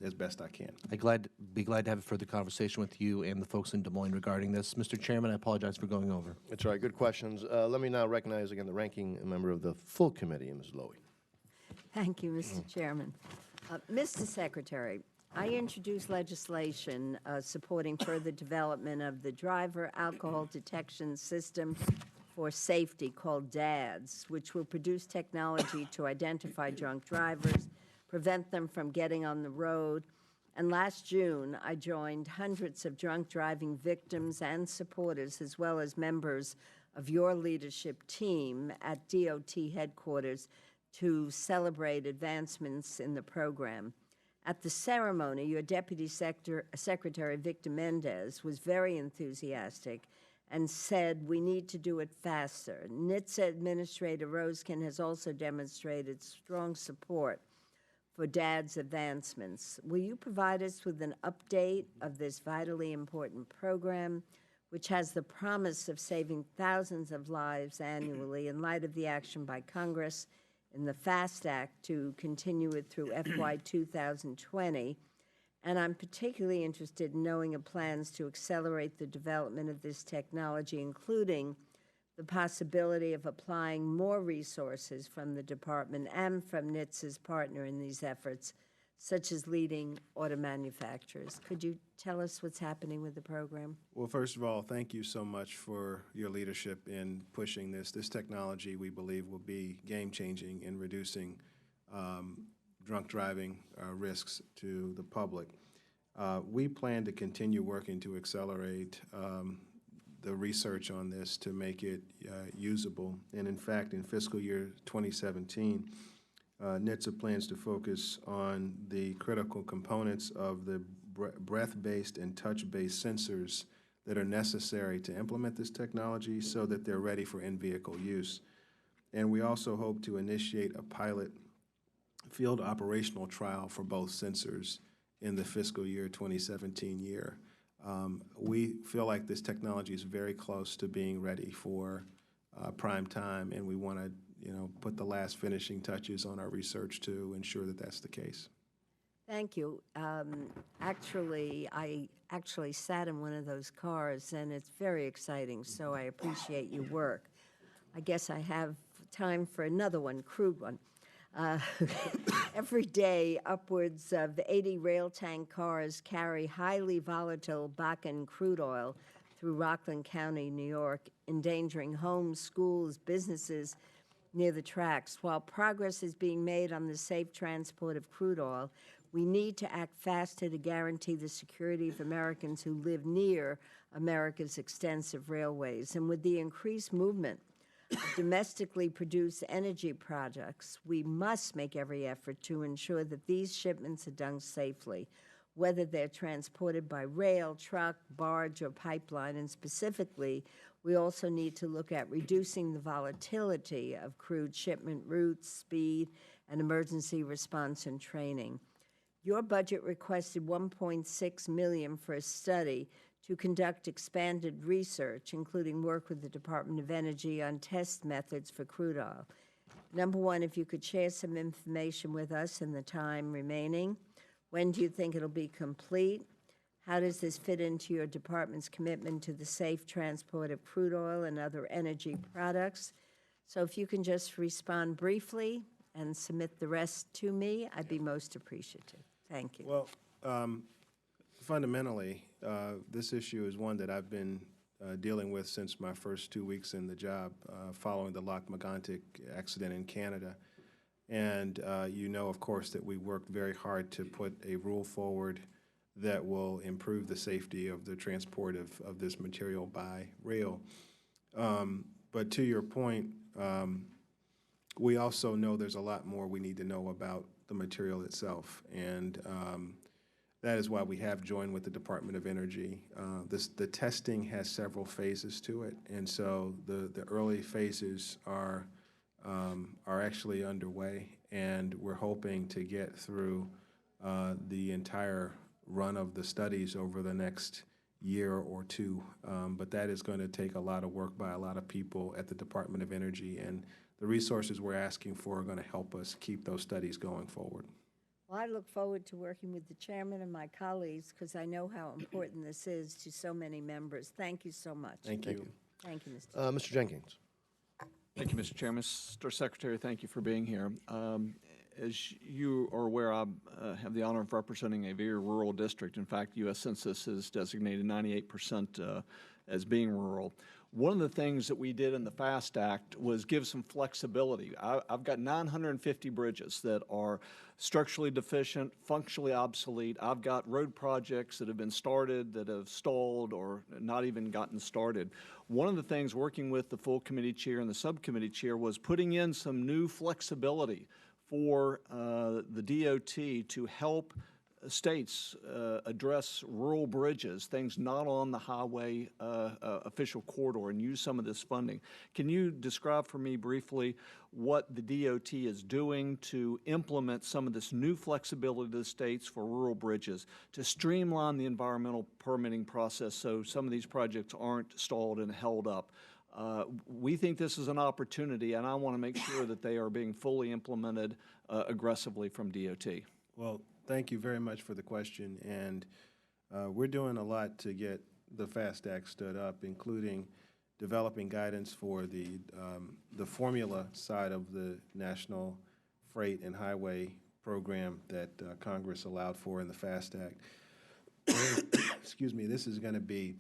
as best I can. I'd be glad to have a further conversation with you and the folks in Des Moines regarding this. Mr. Chairman, I apologize for going over. That's right. Good questions. Let me now recognize again the ranking member of the full committee, Ms. Lowy. Thank you, Mr. Chairman. Mr. Secretary, I introduced legislation supporting further development of the driver alcohol detection system for safety called DADS, which will produce technology to identify drunk drivers, prevent them from getting on the road. And last June, I joined hundreds of drunk driving victims and supporters, as well as members of your leadership team at DOT headquarters to celebrate advancements in the program. At the ceremony, your Deputy Secretary, Victor Mendez, was very enthusiastic and said we need to do it faster. NHTSA Administrator Rosekin has also demonstrated strong support for DAD's advancements. Will you provide us with an update of this vitally important program, which has the promise of saving thousands of lives annually in light of the action by Congress in the FAST Act to continue it through FY 2020? And I'm particularly interested in knowing of plans to accelerate the development of this technology, including the possibility of applying more resources from the department and from NHTSA's partner in these efforts, such as leading auto manufacturers. Could you tell us what's happening with the program? Well, first of all, thank you so much for your leadership in pushing this. This technology, we believe, will be game-changing in reducing drunk driving risks to the public. We plan to continue working to accelerate the research on this to make it usable. And in fact, in fiscal year 2017, NHTSA plans to focus on the critical components of the breath-based and touch-based sensors that are necessary to implement this technology so that they're ready for in-vehicle use. And we also hope to initiate a pilot field operational trial for both sensors in the fiscal year 2017 year. We feel like this technology is very close to being ready for prime time, and we want to put the last finishing touches on our research to ensure that that's the case. Thank you. Actually, I sat in one of those cars, and it's very exciting, so I appreciate your work. I guess I have time for another one, crude one. Every day, upwards of 80 rail tank cars carry highly volatile Bakken crude oil through Rockland County, New York, endangering homes, schools, businesses near the tracks. While progress is being made on the safe transport of crude oil, we need to act faster to guarantee the security of Americans who live near America's extensive railways. And with the increased movement of domestically produced energy products, we must make every effort to ensure that these shipments are done safely, whether they're transported by rail, truck, barge, or pipeline. And specifically, we also need to look at reducing the volatility of crude shipment routes, speed, and emergency response and training. Your budget requested $1.6 million for a study to conduct expanded research, including work with the Department of Energy on test methods for crude oil. Number one, if you could share some information with us in the time remaining. When do you think it'll be complete? How does this fit into your department's commitment to the safe transport of crude oil and other energy products? So if you can just respond briefly and submit the rest to me, I'd be most appreciative. Thank you. Well, fundamentally, this issue is one that I've been dealing with since my first 2 weeks in the job following the Lac Megantic accident in Canada. And you know, of course, that we worked very hard to put a rule forward that will improve the safety of the transport of this material by rail. But to your point, we also know there's a lot more we need to know about the material itself. And that is why we have joined with the Department of Energy. The testing has several phases to it. And so the early phases are actually underway. And we're hoping to get through the entire run of the studies over the next year or two. But that is going to take a lot of work by a lot of people at the Department of Energy. And the resources we're asking for are going to help us keep those studies going forward. Well, I look forward to working with the chairman and my colleagues because I know how important this is to so many members. Thank you so much. Thank you. Thank you, Mr. Mr. Jenkins. Thank you, Mr. Chairman. Mr. Secretary, thank you for being here. As you are aware, I have the honor of representing a very rural district. In fact, U.S. Census has designated 98% as being rural. One of the things that we did in the FAST Act was give some flexibility. I've got 950 bridges that are structurally deficient, functionally obsolete. I've got road projects that have been started that have stalled or not even gotten started. One of the things working with the full committee chair and the subcommittee chair was putting in some new flexibility for the DOT to help states address rural bridges, things not on the highway official corridor, and use some of this funding. Can you describe for me briefly what the DOT is doing to implement some of this new flexibility to the states for rural bridges, to streamline the environmental permitting process so some of these projects aren't stalled and held up? We think this is an opportunity, and I want to make sure that they are being fully implemented aggressively from DOT. Well, thank you very much for the question. And we're doing a lot to get the FAST Act stood up, including developing guidance for the formula side of the National Freight and Highway Program that Congress allowed for in the FAST Act. Excuse me, this is going to be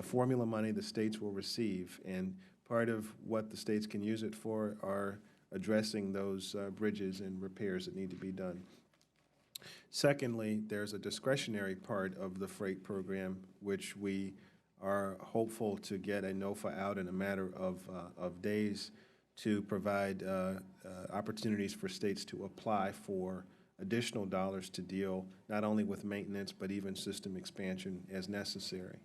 formula money the states will receive, and part of what the states can use it for are addressing those bridges and repairs that need to be done. Secondly, there's a discretionary part of the freight program, which we are hopeful to get a NOFA out in a matter of days to provide opportunities for states to apply for additional dollars to deal not only with maintenance, but even system expansion as necessary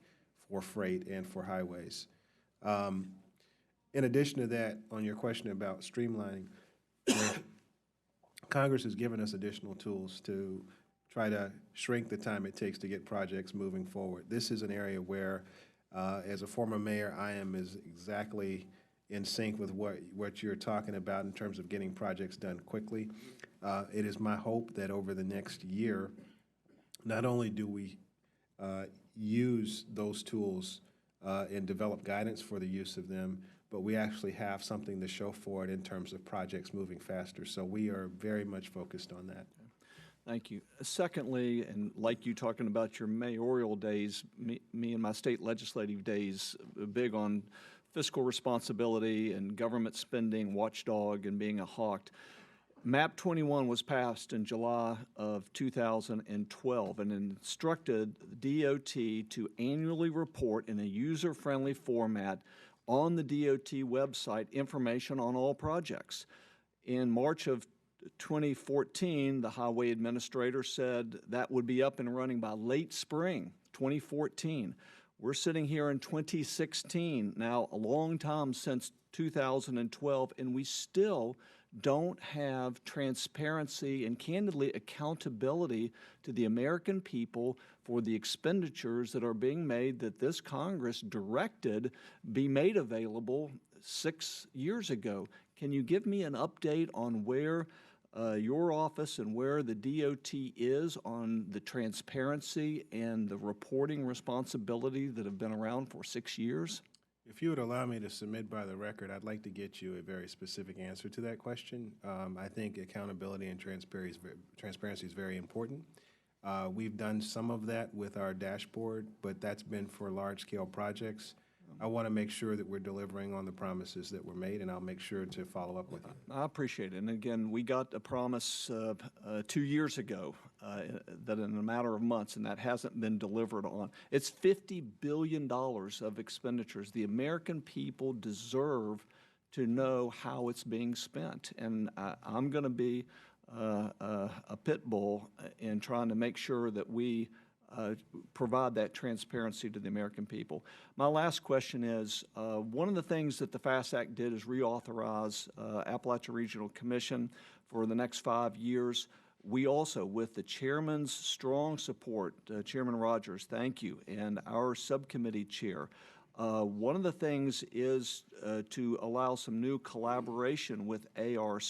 for freight and for highways. In addition to that, on your question about streamlining, Congress has given us additional tools to try to shrink the time it takes to get projects moving forward. This is an area where, as a former mayor, I am exactly in sync with what you're talking about in terms of getting projects done quickly. It is my hope that over the next year, not only do we use those tools and develop guidance for the use of them, but we actually have something to show for it in terms of projects moving faster. So we are very much focused on that. Thank you. Secondly, and like you talking about your mayoral days, me and my state legislative days, big on fiscal responsibility and government spending, watchdog, and being a hawk. MAP 21 was passed in July of 2012 and instructed DOT to annually report in a user-friendly format on the DOT website information on all projects. In March of 2014, the highway administrator said that would be up and running by late spring 2014. We're sitting here in 2016, now a long time since 2012, and we still don't have transparency and, candidly, accountability to the American people for the expenditures that are being made that this Congress directed be made available 6 years ago. Can you give me an update on where your office and where the DOT is on the transparency and the reporting responsibility that have been around for 6 years? If you would allow me to submit by the record, I'd like to get you a very specific answer to that question. I think accountability and transparency is very important. We've done some of that with our dashboard, but that's been for large-scale projects. I want to make sure that we're delivering on the promises that were made, and I'll make sure to follow up with you. I appreciate it. And again, we got a promise 2 years ago that in a matter of months, and that hasn't been delivered on. It's $50 billion of expenditures. The American people deserve to know how it's being spent. And I'm going to be a pit bull in trying to make sure that we provide that transparency to the American people. My last question is, one of the things that the FAST Act did is reauthorize Appalachia Regional Commission for the next 5 years. We also, with the chairman's strong support, Chairman Rogers, thank you, and our subcommittee chair, one of the things is to allow some new collaboration with ARC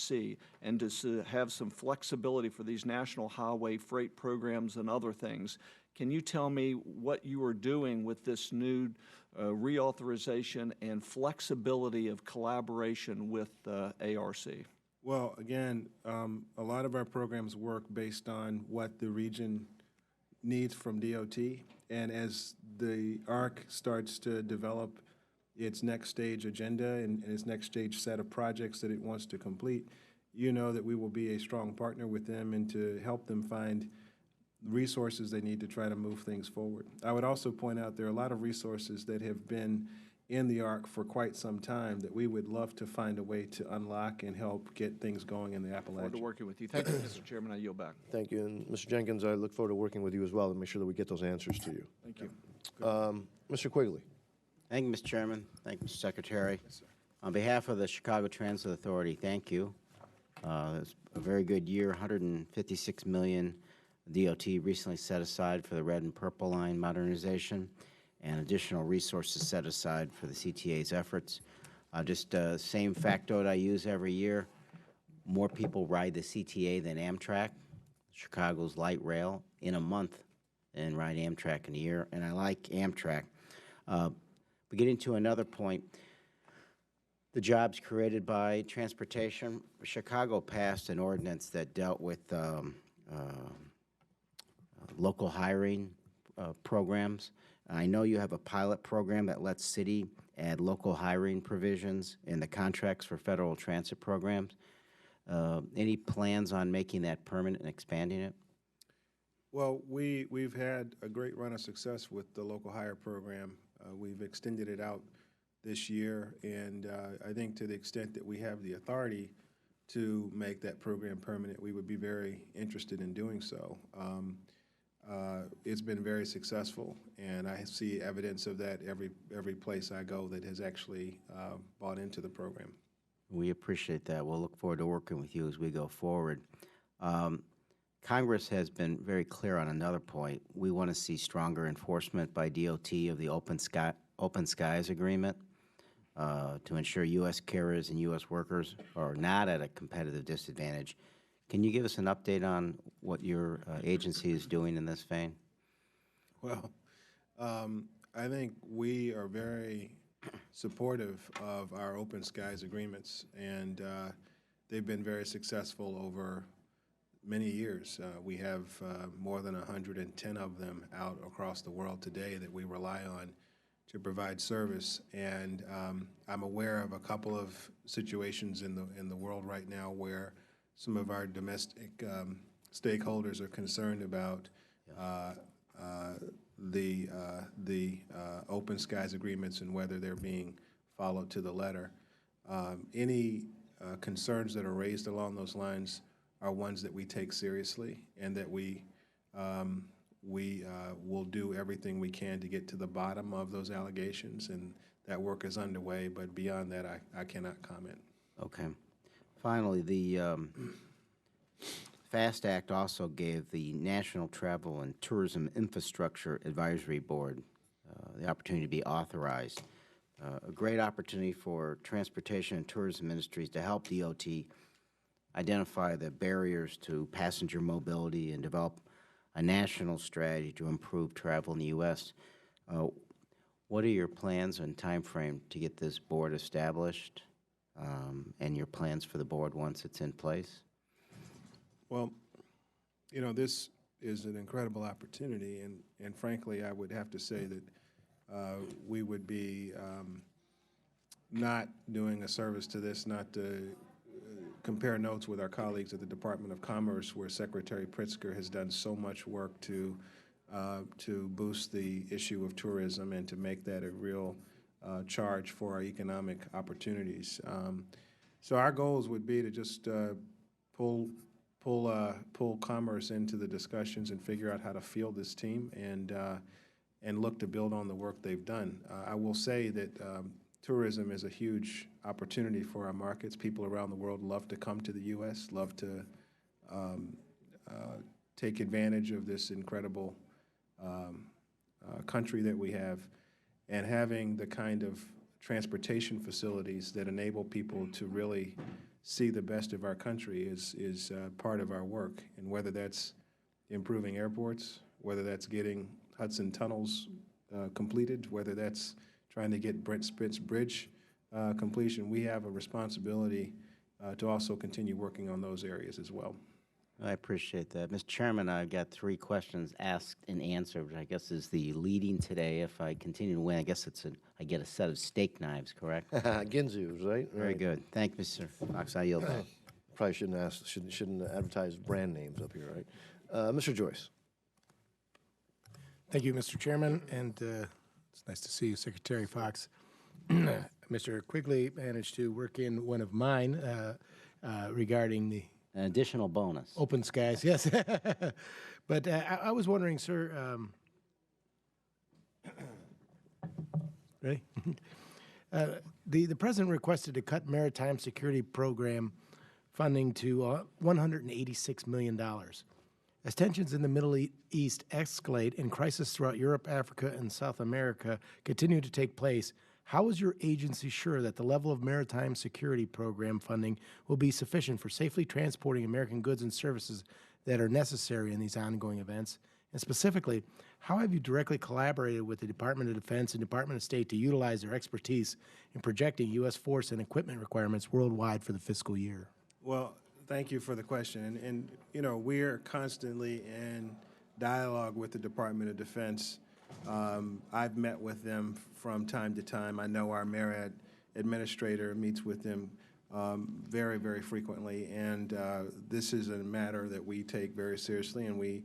and to have some flexibility for these national highway freight programs and other things. Can you tell me what you are doing with this new reauthorization and flexibility of collaboration with ARC? Well, again, a lot of our programs work based on what the region needs from DOT. And as the ARC starts to develop its next stage agenda and its next stage set of projects that it wants to complete, you know that we will be a strong partner with them and to help them find resources they need to try to move things forward. I would also point out there are a lot of resources that have been in the ARC for quite some time that we would love to find a way to unlock and help get things going in the Forward to Appalachians. working with you. Thank you, Mr. Chairman. I yield back. Thank you. And Mr. Jenkins, I look forward to working with you as well to make sure that we get those answers to you. Thank you. Mr. Quigley. Thank you, Mr. Chairman. Thank you, Mr. Secretary. On behalf of the Chicago Transit Authority, thank you. It's a very good year, $156 million DOT recently set aside for the red and purple line modernization and additional resources set aside for the CTA's efforts. Just same factoid I use every year, more people ride the CTA than Amtrak, Chicago's light rail, in a month and ride Amtrak in a year, and I like Amtrak. But getting to another point, the jobs created by transportation, Chicago passed an ordinance that dealt with local hiring programs. I know you have a pilot program that lets city add local hiring provisions in the contracts for federal transit programs. Any plans on making that permanent and expanding it? Well, we've had a great run of success with the local hire program. We've extended it out this year, and I think to the extent that we have the authority to make that program permanent, we would be very interested in doing so. It's been very successful, and I see evidence of that every place I go that has actually bought into the program. We appreciate that. We'll look forward to working with you as we go forward. Congress has been very clear on another point. We want to see stronger enforcement by DOT of the Open Skies Agreement to ensure U.S. carriers and U.S. workers are not at a competitive disadvantage. Can you give us an update on what your agency is doing in this vein? Well, I think we are very supportive of our Open Skies agreements, and they've been very successful over many years. We have more than 110 of them out across the world today that we rely on to provide service, and I'm aware of a couple of situations in the world right now where some of our domestic stakeholders are concerned about the Open Skies agreements and whether they're being followed to the letter. Any concerns that are raised along those lines are ones that we take seriously, and that we will do everything we can to get to the bottom of those allegations, and that work is underway, but beyond that, I cannot comment. Okay. Finally, the FAST Act also gave the National Travel and Tourism Infrastructure Advisory Board the opportunity to be authorized. A great opportunity for transportation and tourism ministries to help DOT identify the barriers to passenger mobility and develop a national strategy to improve travel in the U.S. What are your plans and time frame to get this board established, and your plans for the board once it's in place? Well, you know, this is an incredible opportunity, and frankly, I would have to say that we would be not doing a service to this, not to compare notes with our colleagues at the Department of Commerce, where Secretary Pritzker has done so much work to boost the issue of tourism and to make that a real charge for our economic opportunities. So our goals would be to just pull commerce into the discussions and figure out how to field this team and look to build on the work they've done. I will say that tourism is a huge opportunity for our markets. People around the world love to come to the U.S., love to take advantage of this incredible country that we have, and having the kind of transportation facilities that enable people to really see the best of our country is part of our work. And whether that's improving airports, whether that's getting Hudson tunnels completed, whether that's trying to get Brent Spence Bridge completion, we have a responsibility to also continue working on those areas as well. I appreciate that. Mr. Chairman, I've got 3 questions asked and answered, which I guess is the leading today. If I continue to win, I guess I get a set of steak knives, correct? Ginzus, right? Very good. Thank you, Mr. Fox. I yield back. Probably shouldn't advertise brand names up here, right? Mr. Joyce. Thank you, Mr. Chairman, and it's nice to see you, Secretary Fox. Mr. Quigley managed to work in one of mine regarding the An additional bonus. open skies, yes. But I was wondering, sir, ready? The President requested to cut maritime security program funding to $186 million. As tensions in the Middle East escalate and crises throughout Europe, Africa, and South America continue to take place, how is your agency sure that the level of maritime security program funding will be sufficient for safely transporting American goods and services that are necessary in these ongoing events? And specifically, how have you directly collaborated with the Department of Defense and Department of State to utilize their expertise in projecting U.S. force and equipment requirements worldwide for the fiscal year? Well, thank you for the question. And you know, we're constantly in dialogue with the Department of Defense. I've met with them from time to time. I know our MARAD administrator meets with them very, very frequently. And this is a matter that we take very seriously, and we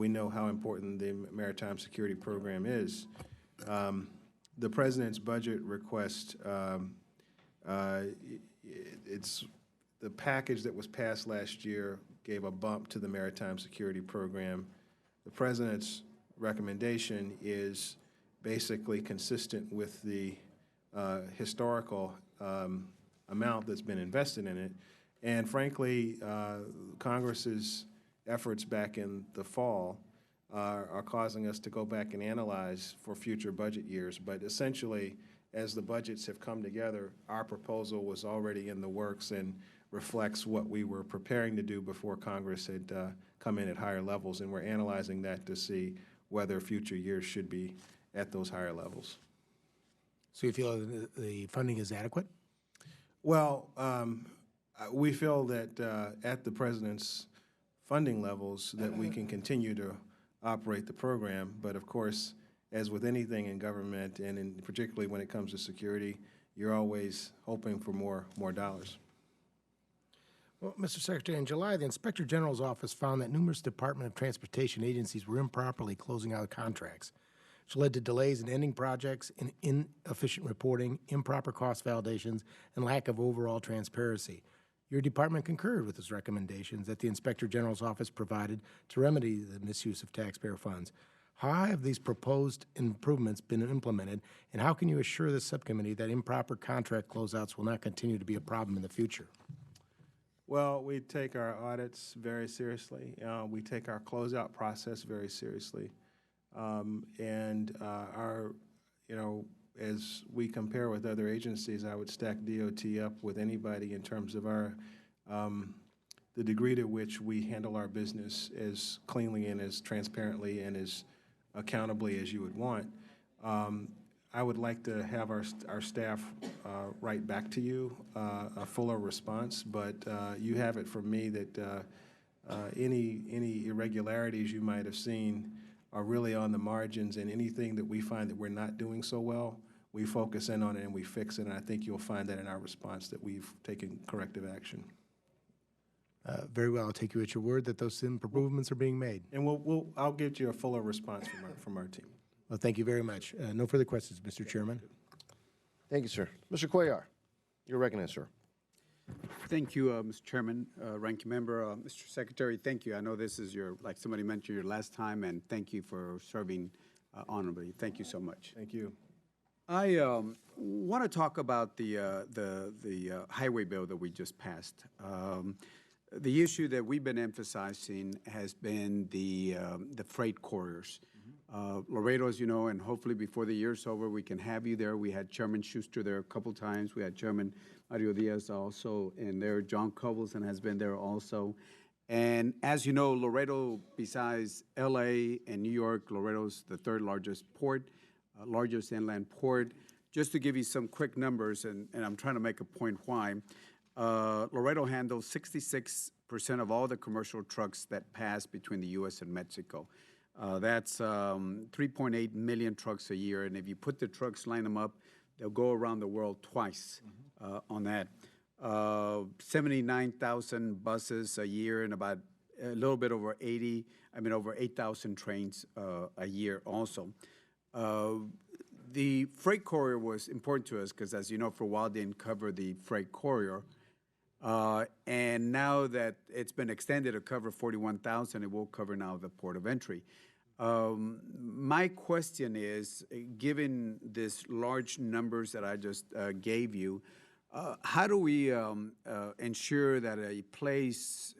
know how important the maritime security program is. The President's budget request, it's the package that was passed last year gave a bump to the maritime security program. The President's recommendation is basically consistent with the historical amount that's been invested in it. And frankly, Congress's efforts back in the fall are causing us to go back and analyze for future budget years. But essentially, as the budgets have come together, our proposal was already in the works and reflects what we were preparing to do before Congress had come in at higher levels, and we're analyzing that to see whether future years should be at those higher levels. So you feel the funding is adequate? Well, we feel that at the President's funding levels that we can continue to operate the program, but of course, as with anything in government, and particularly when it comes to security, you're always hoping for more dollars. Well, Mr. Secretary, in July, the Inspector General's office found that numerous Department of Transportation agencies were improperly closing out contracts, which led to delays in ending projects and inefficient reporting, improper cost validations, and lack of overall transparency. Your department concurred with his recommendations that the Inspector General's office provided to remedy the misuse of taxpayer funds. How have these proposed improvements been implemented, and how can you assure the subcommittee that improper contract closeouts will not continue to be a problem in the future? Well, we take our audits very seriously. We take our closeout process very seriously. As we compare with other agencies, I would stack DOT up with anybody in terms of the degree to which we handle our business as cleanly and as transparently and as accountably as you would want. I would like to have our staff write back to you a fuller response, but you have it from me that any irregularities you might have seen are really on the margins, and anything that we find that we're not doing so well, we focus in on it and we fix it, and I think you'll find that in our response that we've taken corrective action. Very well. I'll take you at your word that those improvements are being made. And I'll get you a fuller response from our team. Well, thank you very much. No further questions, Mr. Chairman. Thank you, sir. Mr. Cuellar, you're recognized, sir. Thank you, Mr. Chairman, Ranking Member, Mr. Secretary. Thank you. I know this is your, like somebody mentioned, your last time, and thank you for serving honorably. Thank you so much. Thank you. I want to talk about the highway bill that we just passed. The issue that we've been emphasizing has been the freight corridors. Laredo, as you know, and hopefully before the year's over, we can have you there. We had Chairman Schuster there a couple times. We had Chairman Mario Diaz also in there. John Cobleson has been there also. And as you know, Laredo, besides LA and New York, Laredo's the third largest port, largest inland port. Just to give you some quick numbers, and I'm trying to make a point why, Laredo handles 66% of all the commercial trucks that pass between the U.S. and Mexico. That's 3.8 million trucks a year, and if you put the trucks, line them up, they'll go around the world twice on that. 79,000 buses a year and about a little bit over 8,000 trains a year also. The freight corridor was important to us because, as you know, for a while they didn't cover the freight corridor. And now that it's been extended to cover 41,000, it will cover now the port of entry. My question is, given this large numbers that I just gave you, how do we ensure that a place,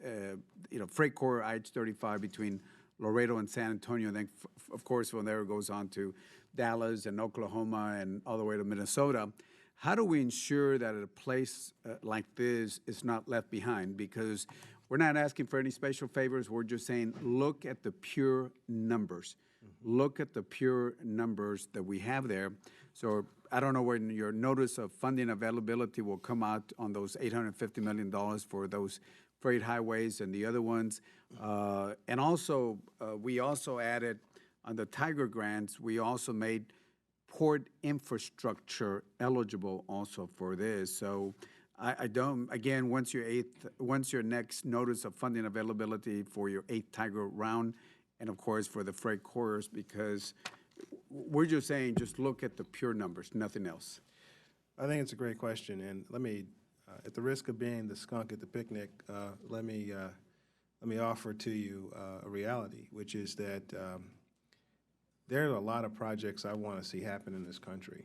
freight corridor I-35 between Laredo and San Antonio, and then of course from there it goes on to Dallas and Oklahoma and all the way to Minnesota. How do we ensure that a place like this is not left behind? Because we're not asking for any special favors. We're just saying, look at the pure numbers. Look at the pure numbers that we have there. So I don't know when your notice of funding availability will come out on those $850 million for those freight highways and the other ones. And also, we also added on the Tiger grants, we also made port infrastructure eligible also for this. So I don't, again, once your next notice of funding availability for your 8th Tiger round, and of course for the freight corridors, because we're just saying, just look at the pure numbers, nothing else. I think it's a great question, and let me, at the risk of being the skunk at the picnic, let me offer to you a reality, which is that there are a lot of projects I want to see happen in this country.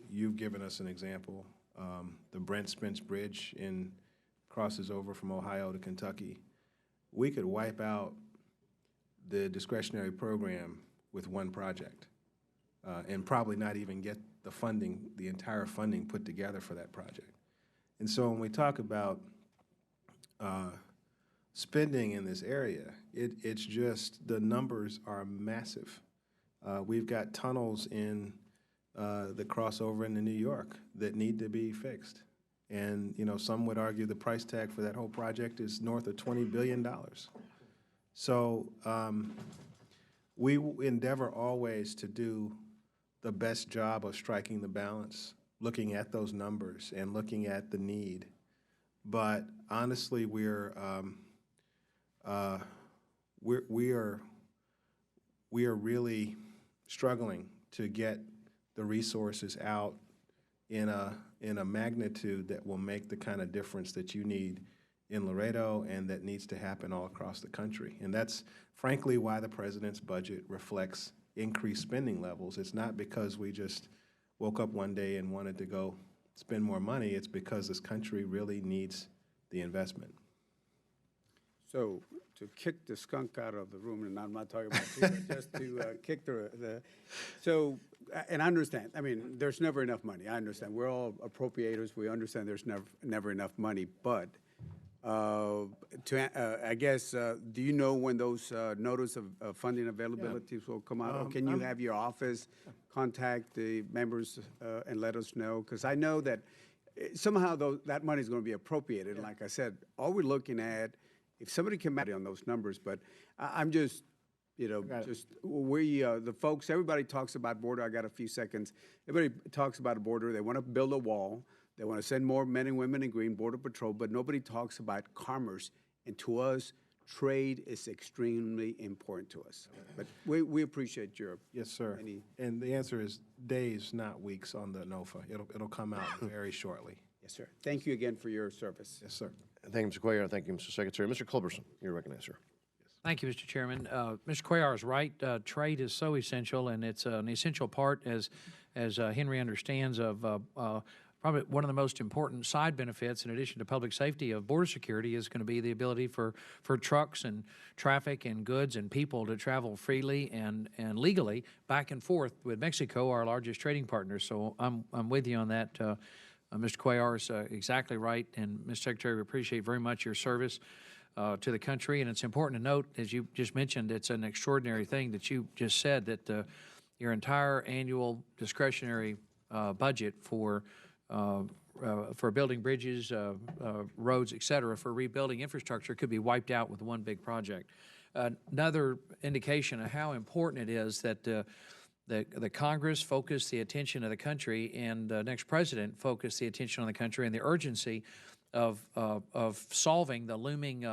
You've given us an example. The Brent Spence Bridge crosses over from Ohio to Kentucky. We could wipe out the discretionary program with one project and probably not even get the entire funding put together for that project. And so when we talk about spending in this area, it's just the numbers are massive. We've got tunnels in the crossover into New York that need to be fixed. And, some would argue the price tag for that whole project is north of $20 billion. So we endeavor always to do the best job of striking the balance, looking at those numbers and looking at the need. But honestly, we are really struggling to get the resources out in a magnitude that will make the kind of difference that you need in Laredo and that needs to happen all across the country. And that's frankly why the president's budget reflects increased spending levels. It's not because we just woke up one day and wanted to go spend more money. It's because this country really needs the investment. So to kick the skunk out of the room, and I'm not talking about you, but just to kick so, and I understand, there's never enough money. I understand. We're all appropriators. We understand there's never enough money. But I guess, do you know when those notice of funding availabilities will come out? Or can you have your office contact the members and let us know? Because I know that somehow that money is going to be appropriated. Like I said, all we're looking at, if somebody can on those numbers, but I'm just, the folks, everybody talks about border. I got a few seconds. Everybody talks about a border. They want to build a wall. They want to send more men and women in green, Border Patrol, but nobody talks about commerce. And to us, trade is extremely important to us. But we appreciate your. Yes, sir. And the answer is days, not weeks on the NOFA. It'll come out very shortly. Yes, sir. Thank you again for your service. Yes, sir. Thank you, Mr. Cuellar. Thank you, Mr. Secretary. Mr. Culberson, you're recognized, sir. Thank you, Mr. Chairman. Mr. Cuellar is right. Trade is so essential, and it's an essential part, as Henry understands, of probably one of the most important side benefits, in addition to public safety, of border security is going to be the ability for trucks and traffic and goods and people to travel freely and legally back and forth with Mexico, our largest trading partner. So I'm with you on that. Mr. Cuellar is exactly right, and Mr. Secretary, we appreciate very much your service to the country. And it's important to note, as you just mentioned, it's an extraordinary thing that you just said, that your entire annual discretionary budget for building bridges, roads, et cetera, for rebuilding infrastructure could be wiped out with one big project. Another indication of how important it is that the Congress focus the attention of the country, and the next president focus the attention on the country, and the urgency of solving the looming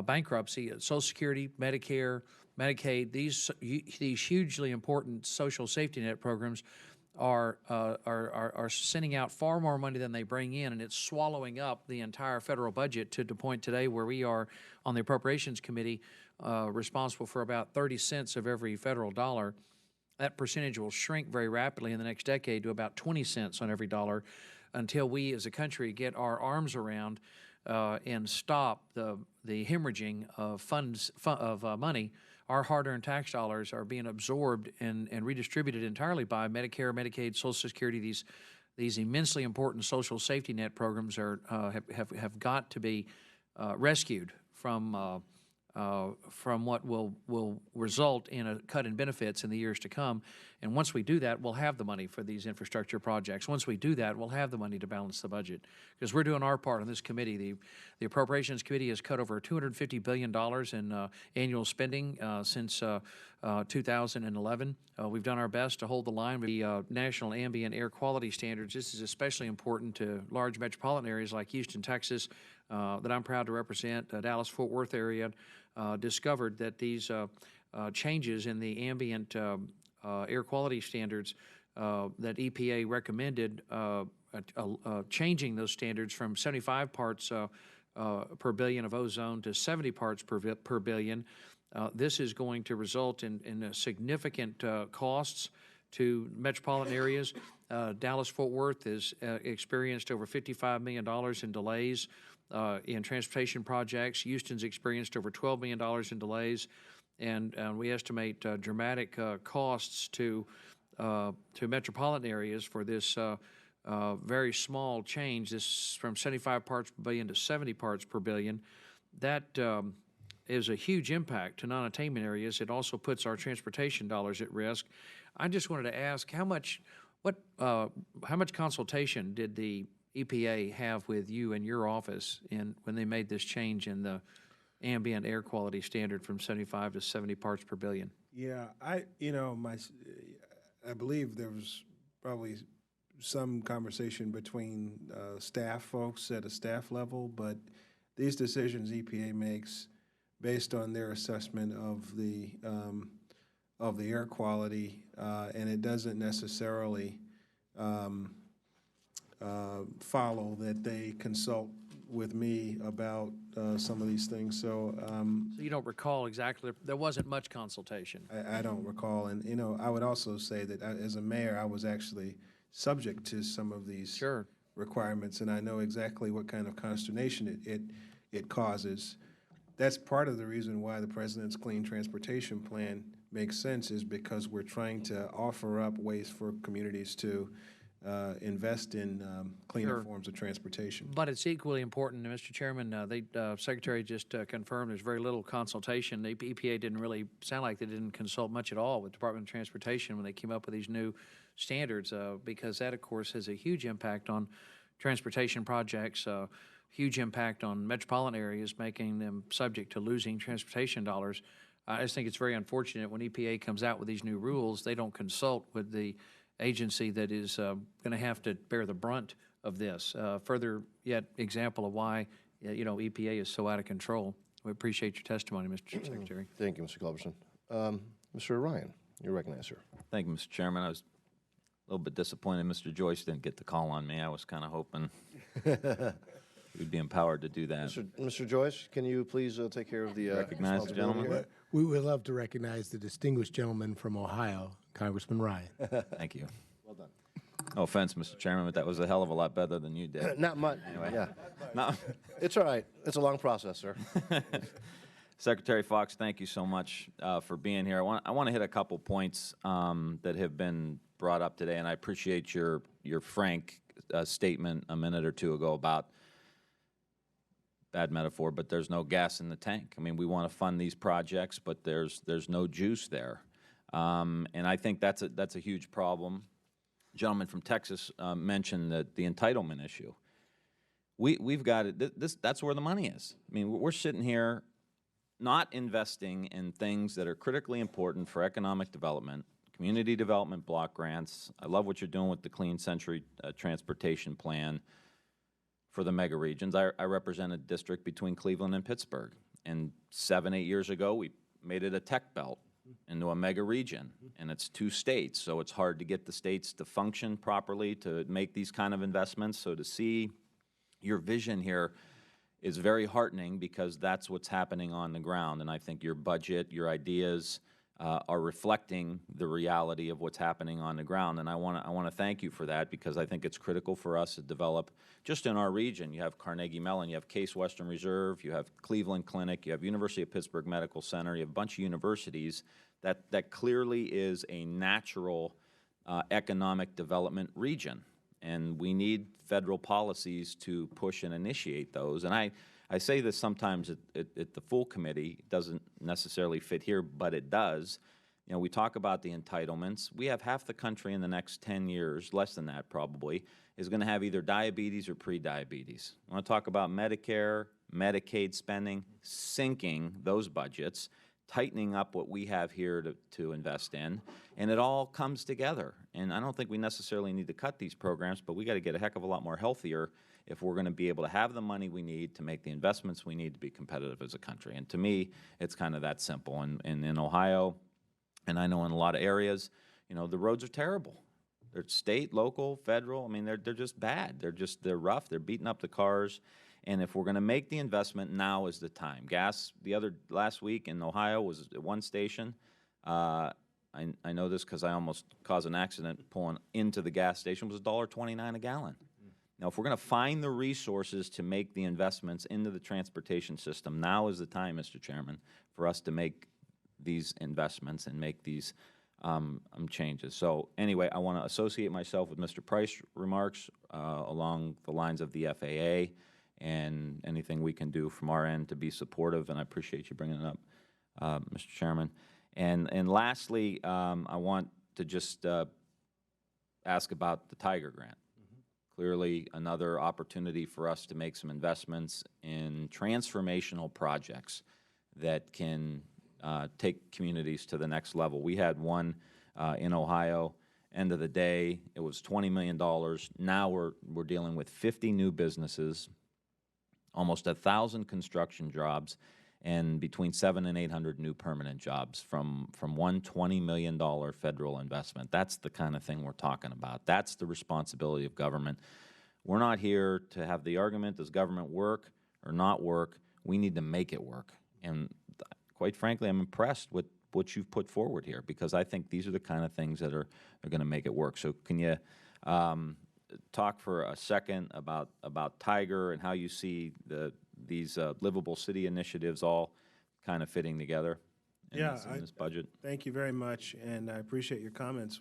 bankruptcy, Social Security, Medicare, Medicaid. These hugely important social safety net programs are sending out far more money than they bring in, and it's swallowing up the entire federal budget to the point today where we are on the Appropriations Committee responsible for about 30 cents of every federal dollar. That percentage will shrink very rapidly in the next decade to about 20 cents on every dollar until we as a country get our arms around and stop the hemorrhaging of money. Our hard-earned tax dollars are being absorbed and redistributed entirely by Medicare, Medicaid, Social Security. These immensely important social safety net programs have got to be rescued from what will result in a cut in benefits in the years to come. And once we do that, we'll have the money for these infrastructure projects. Once we do that, we'll have the money to balance the budget, because we're doing our part on this committee. The Appropriations Committee has cut over $250 billion in annual spending since 2011. We've done our best to hold the line with the national ambient air quality standards. This is especially important to large metropolitan areas like Houston, Texas, that I'm proud to represent. Dallas-Fort Worth area discovered that these changes in the ambient air quality standards that EPA recommended, changing those standards from 75 parts per billion of ozone to 70 parts per billion. This is going to result in significant costs to metropolitan areas. Dallas-Fort Worth has experienced over $55 million in delays in transportation projects. Houston's experienced over $12 million in delays, and we estimate dramatic costs to metropolitan areas for this very small change. This from 75 parts per billion to 70 parts per billion. That is a huge impact to non-attainment areas. It also puts our transportation dollars at risk. I just wanted to ask how much consultation did the EPA have with you and your office when they made this change in the ambient air quality standard from 75 to 70 parts per billion? Yeah, I believe there was probably some conversation between staff folks at a staff level, but these decisions EPA makes based on their assessment of the air quality, and it doesn't necessarily follow that they consult with me about some of these things. So you don't recall exactly? There wasn't much consultation. I don't recall, and I would also say that as a mayor, I was actually subject to some of these requirements, and I know exactly what kind of consternation it causes. That's part of the reason why the President's Clean Transportation Plan makes sense, is because we're trying to offer up ways for communities to invest in cleaner forms of transportation. But it's equally important, Mr. Chairman, the Secretary just confirmed there's very little consultation. The EPA didn't really sound like they didn't consult much at all with the Department of Transportation when they came up with these new standards, because that, of course, has a huge impact on transportation projects. huge impact on metropolitan areas, making them subject to losing transportation dollars. I just think it's very unfortunate when EPA comes out with these new rules, they don't consult with the agency that is going to have to bear the brunt of this. Further yet example of why EPA is so out of control. We appreciate your testimony, Mr. Secretary. Thank you, Mr. Culberson. Mr. Ryan, you're recognized, sir. Thank you, Mr. Chairman. I was a little bit disappointed Mr. Joyce didn't get the call on me. I was kind of hoping we'd be empowered to do that. Mr. Joyce, can you please take care of the Recognize the gentleman. here? We would love to recognize the distinguished gentleman from Ohio, Congressman Ryan. Thank you. Well done. No offense, Mr. Chairman, but that was a hell of a lot better than you did. Not much. Anyway. Yeah. No. It's all right. It's a long process, sir. Secretary Foxx, thank you so much for being here. I want to hit a couple points that have been brought up today, and I appreciate your frank statement a minute or two ago about, bad metaphor, but there's no gas in the tank. I mean, we want to fund these projects, but there's no juice there, and I think that's a huge problem. Gentleman from Texas mentioned the entitlement issue. We've got it. That's where the money is. I mean, we're sitting here not investing in things that are critically important for economic development, community development block grants. I love what you're doing with the Clean Century Transportation Plan for the mega regions. I represent a district between Cleveland and Pittsburgh, and 7-8 years ago we made it a tech belt into a mega region, and it's 2 states, so it's hard to get the states to function properly to make these kind of investments. So to see your vision here is very heartening, because that's what's happening on the ground, and I think your budget, your ideas are reflecting the reality of what's happening on the ground, and I want to thank you for that, because I think it's critical for us to develop just in our region. You have Carnegie Mellon, you have Case Western Reserve, you have Cleveland Clinic, you have University of Pittsburgh Medical Center, you have a bunch of universities that clearly is a natural economic development region, and we need federal policies to push and initiate those. And I say this sometimes at the full committee. It doesn't necessarily fit here, but it does. You know, we talk about the entitlements. We have half the country in the next 10 years, less than that probably, is going to have either diabetes or pre-diabetes. I want to talk about Medicare, Medicaid spending, sinking those budgets, tightening up what we have here to invest in, and it all comes together. And I don't think we necessarily need to cut these programs, but we got to get a heck of a lot more healthier if we're going to be able to have the money we need to make the investments we need to be competitive as a country. And to me, it's kind of that simple. And in Ohio, and I know in a lot of areas, you know, the roads are terrible. They're state, local, federal. I mean, they're just bad. They're rough. They're beating up the cars. And if we're going to make the investment, now is the time. Gas, last week in Ohio was at one station. I know this because I almost caused an accident pulling into the gas station. It was $1.29 a gallon. Now, if we're going to find the resources to make the investments into the transportation system, now is the time, Mr. Chairman, for us to make these investments and make these changes. So anyway, I want to associate myself with Mr. Price's remarks along the lines of the FAA and anything we can do from our end to be supportive, and I appreciate you bringing it up, Mr. Chairman. And lastly, I want to just ask about the Tiger Grant. Clearly, another opportunity for us to make some investments in transformational projects that can take communities to the next level. We had one in Ohio. End of the day, it was $20 million. Now we're dealing with 50 new businesses, almost 1,000 construction jobs, and between 700 and 800 new permanent jobs from one $20 million federal investment. That's the kind of thing we're talking about. That's the responsibility of government. We're not here to have the argument, does government work or not work? We need to make it work. And quite frankly, I'm impressed with what you've put forward here, because I think these are the kind of things that are going to make it work. So can you talk for a second about Tiger and how you see these livable city initiatives all kind of fitting together in this budget? Thank you very much, and I appreciate your comments.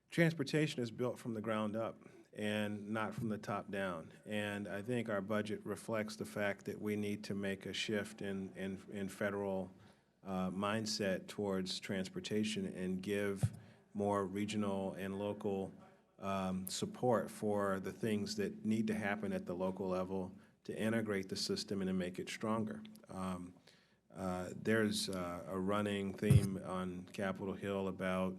Transportation is built from the ground up and not from the top down, and I think our budget reflects the fact that we need to make a shift in federal mindset towards transportation and give more regional and local support for the things that need to happen at the local level to integrate the system and to make it stronger. There's a running theme on Capitol Hill about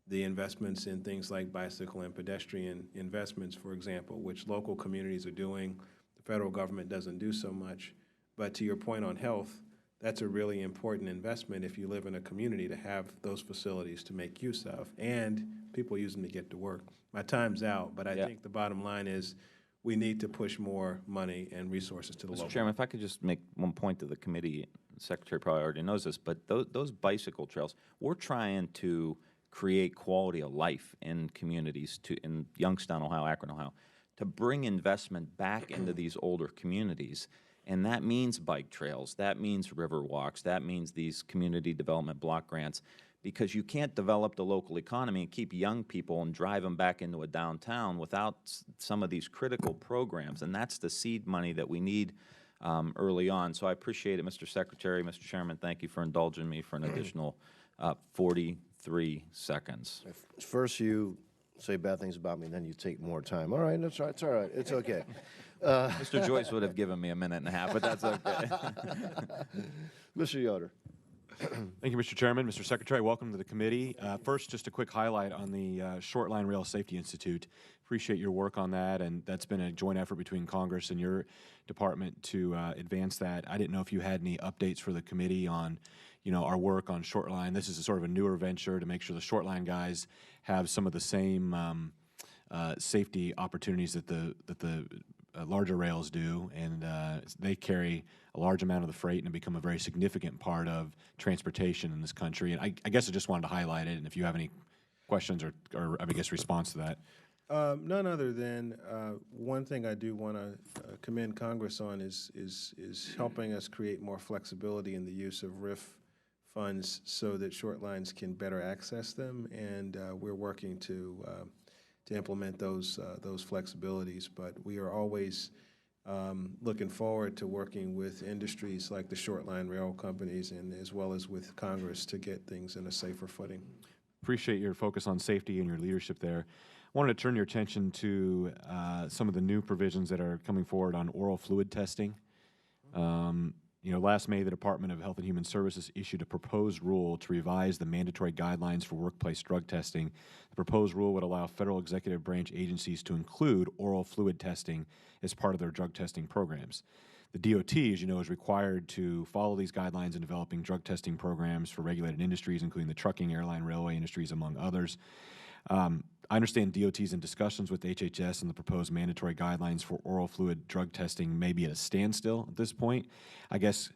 the investments in things like bicycle and pedestrian investments, for example, which local communities are doing. The federal government doesn't do so much. But to your point on health, that's a really important investment if you live in a community to have those facilities to make use of, and people use them to get to work. My time's out, but I think the bottom line is we need to push more money and resources to the local. Mr. Chairman, if I could just make one point to the committee, the Secretary probably already knows this, but those bicycle trails, we're trying to create quality of life in communities in Youngstown, Ohio, Akron, Ohio, to bring investment back into these older communities. And that means bike trails, that means river walks, that means these community development block grants, because you can't develop the local economy and keep young people and drive them back into a downtown without some of these critical programs. And that's the seed money that we need early on. So I appreciate it, Mr. Secretary, Mr. Chairman. Thank you for indulging me for an additional 43 seconds. First you say bad things about me, then you take more time. All right, that's right. It's all right. It's okay. Mr. Joyce would have given me a minute and a half, but that's okay. Mr. Yoder. Thank you, Mr. Chairman. Mr. Secretary, welcome to the committee. First, just a quick highlight on the Short Line Rail Safety Institute. Appreciate your work on that, and that's been a joint effort between Congress and your department to advance that. I didn't know if you had any updates for the committee on, our work on Short Line. This is a sort of a newer venture to make sure the Short Line guys have some of the same safety opportunities that the larger rails do, and they carry a large amount of the freight and have become a very significant part of transportation in this country. And I guess I just wanted to highlight it, and if you have any questions or I guess, response to that. None other than one thing I do want to commend Congress on is helping us create more flexibility in the use of RIF funds so that short lines can better access them, and we're working to implement those flexibilities. But we are always looking forward to working with industries like the short line rail companies and as well as with Congress to get things in a safer footing. Appreciate your focus on safety and your leadership there. I wanted to turn your attention to some of the new provisions that are coming forward on oral fluid testing. Last May, the Department of Health and Human Services issued a proposed rule to revise the mandatory guidelines for workplace drug testing. The proposed rule would allow federal executive branch agencies to include oral fluid testing as part of their drug testing programs. The DOT, as you know, is required to follow these guidelines in developing drug testing programs for regulated industries, including the trucking, airline, railway industries, among others. I understand DOT is in discussions with HHS, and the proposed mandatory guidelines for oral fluid drug testing may be at a standstill at this point. I guess,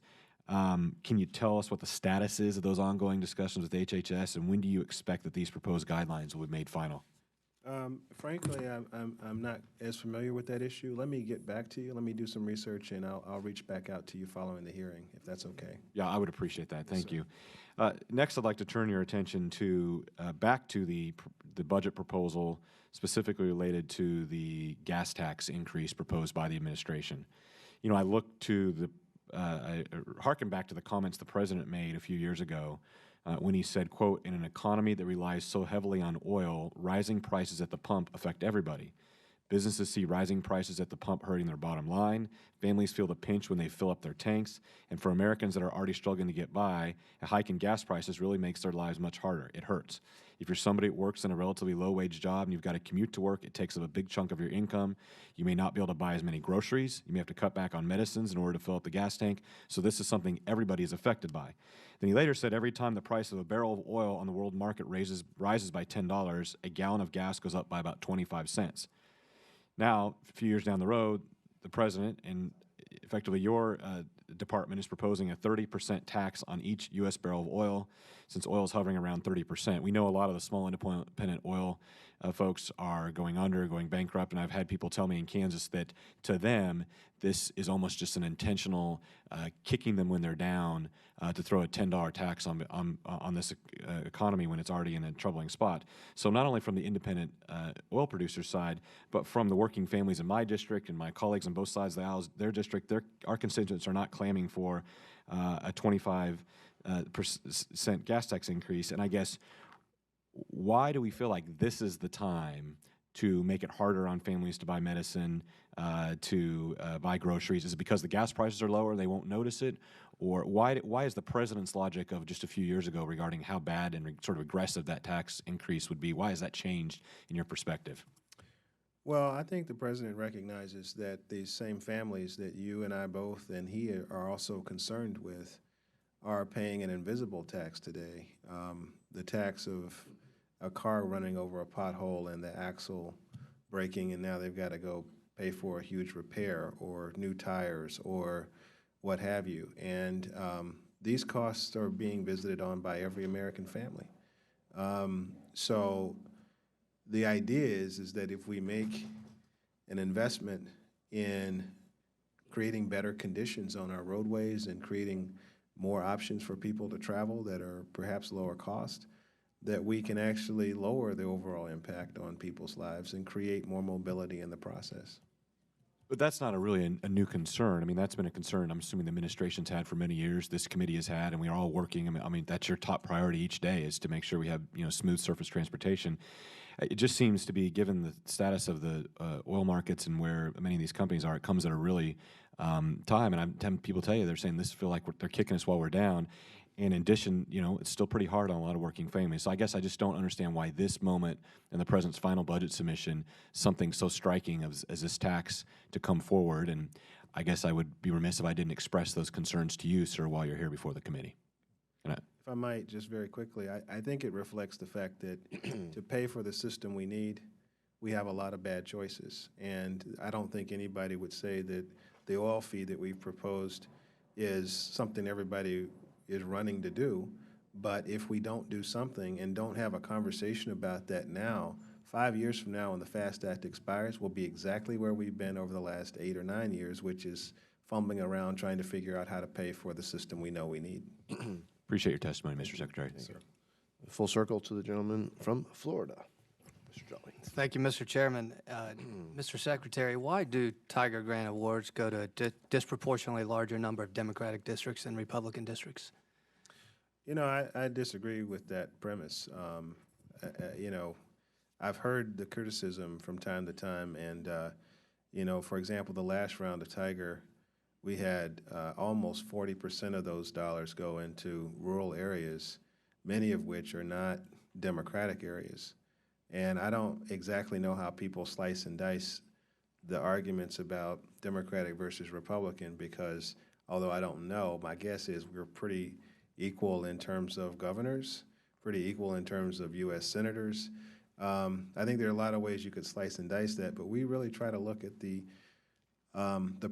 can you tell us what the status is of those ongoing discussions with HHS, and when do you expect that these proposed guidelines will be made final? Frankly, I'm not as familiar with that issue. Let me get back to you. Let me do some research, and I'll reach back out to you following the hearing, if that's okay. Yeah, I would appreciate that. Thank you. Next, I'd like to turn your attention to back to the budget proposal specifically related to the gas tax increase proposed by the administration. I look to I hearken back to the comments the president made a few years ago when he said, quote, "In an economy that relies so heavily on oil, rising prices at the pump affect everybody. Businesses see rising prices at the pump hurting their bottom line. Families feel the pinch when they fill up their tanks. And for Americans that are already struggling to get by, a hike in gas prices really makes their lives much harder. It hurts. If you're somebody that works in a relatively low-wage job and you've got to commute to work, it takes up a big chunk of your income. You may not be able to buy as many groceries. You may have to cut back on medicines in order to fill up the gas tank. So this is something everybody is affected by." Then he later said every time the price of a barrel of oil on the world market rises by $10, a gallon of gas goes up by about 25 cents. Now, a few years down the road, the president and effectively your department is proposing a 30% tax on each U.S. barrel of oil, since oil is hovering around 30%. We know a lot of the small independent oil folks are going under, going bankrupt, and I've had people tell me in Kansas that to them, this is almost just an intentional kicking them when they're down to throw a $10 tax on this economy when it's already in a troubling spot. So not only from the independent oil producer side, but from the working families in my district and my colleagues on both sides of the aisle, their district, our constituents are not claiming for a 25% gas tax increase. And I guess, why do we feel like this is the time to make it harder on families to buy medicine, to buy groceries? Is it because the gas prices are lower, they won't notice it? Or why is the president's logic of just a few years ago regarding how bad and sort of aggressive that tax increase would be, why has that changed in your perspective? Well, I think the president recognizes that these same families that you and I both and he are also concerned with are paying an invisible tax today. The tax of a car running over a pothole and the axle breaking, and now they've got to go pay for a huge repair or new tires or what have you. And these costs are being visited on by every American family. So the idea is that if we make an investment in creating better conditions on our roadways and creating more options for people to travel that are perhaps lower cost, that we can actually lower the overall impact on people's lives and create more mobility in the process. But that's not really a new concern. I mean, that's been a concern I'm assuming the administration's had for many years, this committee has had, and we are all working. I mean, that's your top priority each day is to make sure we have, smooth surface transportation. It just seems to be, given the status of the oil markets and where many of these companies are, it comes at a really time. And people tell you, they're saying this feel like they're kicking us while we're down. And in addition, it's still pretty hard on a lot of working families. So I guess I just don't understand why this moment in the president's final budget submission, something so striking as this tax to come forward. And I guess I would be remiss if I didn't express those concerns to you, sir, while you're here before the committee. If I might, just very quickly, I think it reflects the fact that to pay for the system we need, we have a lot of bad choices. And I don't think anybody would say that the oil fee that we've proposed is something everybody is running to do. But if we don't do something and don't have a conversation about that now, 5 years from now when the FAST Act expires, we'll be exactly where we've been over the last 8 or 9 years, which is fumbling around trying to figure out how to pay for the system we know we need. Appreciate your testimony, Mr. Secretary. Thank you. Full circle to the gentleman from Florida, Mr. Jolly. Thank you, Mr. Chairman. Mr. Secretary, why do Tiger Grant awards go to a disproportionately larger number of Democratic districts than Republican districts? I disagree with that premise. I've heard the criticism from time to time, and, for example, the last round of Tiger, we had almost 40% of those dollars go into rural areas, many of which are not Democratic areas. And I don't exactly know how people slice and dice the arguments about Democratic versus Republican because, although I don't know, my guess is we're pretty equal in terms of governors, pretty equal in terms of U.S. senators. I think there are a lot of ways you could slice and dice that, but we really try to look at the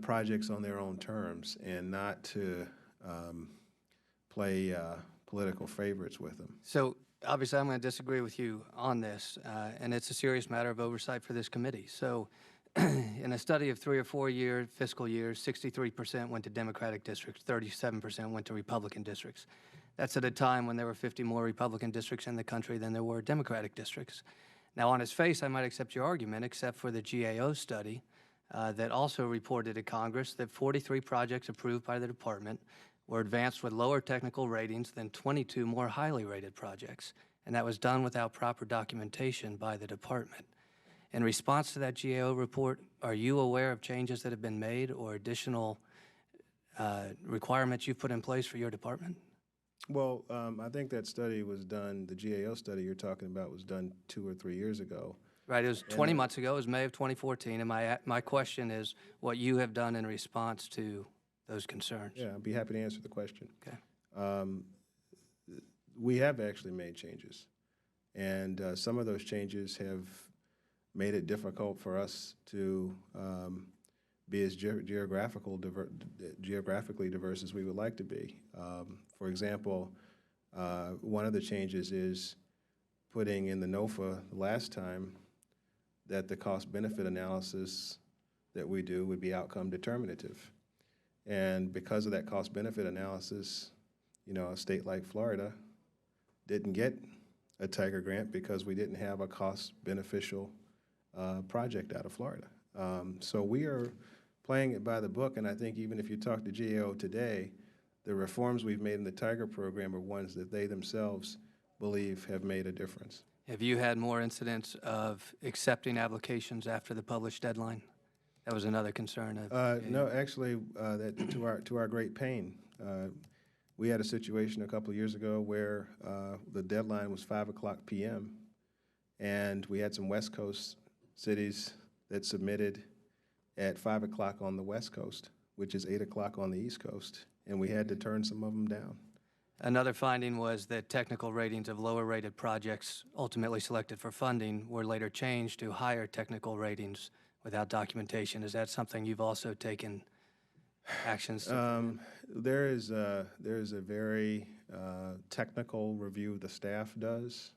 projects on their own terms and not to play political favorites with them. So obviously I'm going to disagree with you on this, and it's a serious matter of oversight for this committee. So in a study of 3 or 4 year fiscal years, 63% went to Democratic districts, 37% went to Republican districts. That's at a time when there were 50 more Republican districts in the country than there were Democratic districts. Now, on its face, I might accept your argument, except for the GAO study that also reported to Congress that 43 projects approved by the department were advanced with lower technical ratings than 22 more highly rated projects, and that was done without proper documentation by the department. In response to that GAO report, are you aware of changes that have been made or additional requirements you've put in place for your department? Well, I think that study was done, the GAO study you're talking about was done 2 or 3 years ago. Right, it was 20 months ago, it was May of 2014, and my question is what you have done in response to those concerns. Yeah, I'd be happy to answer the question. Okay. We have actually made changes, and some of those changes have made it difficult for us to be as geographically diverse as we would like to be. For example, one of the changes is putting in the NOFA last time that the cost-benefit analysis that we do would be outcome determinative. And because of that cost-benefit analysis, a state like Florida didn't get a Tiger Grant because we didn't have a cost-beneficial project out of Florida. So we are playing it by the book, and I think even if you talk to GAO today, the reforms we've made in the Tiger program are ones that they themselves believe have made a difference. Have you had more incidents of accepting applications after the published deadline? That was another concern of. No, actually, that to our great pain, we had a situation a couple of years ago where the deadline was 5:00 p.m. and we had some West Coast cities that submitted at 5:00 on the West Coast, which is 8:00 on the East Coast, and we had to turn some of them down. Another finding was that technical ratings of lower-rated projects ultimately selected for funding were later changed to higher technical ratings without documentation. Is that something you've also taken actions? There is a very technical review the staff does,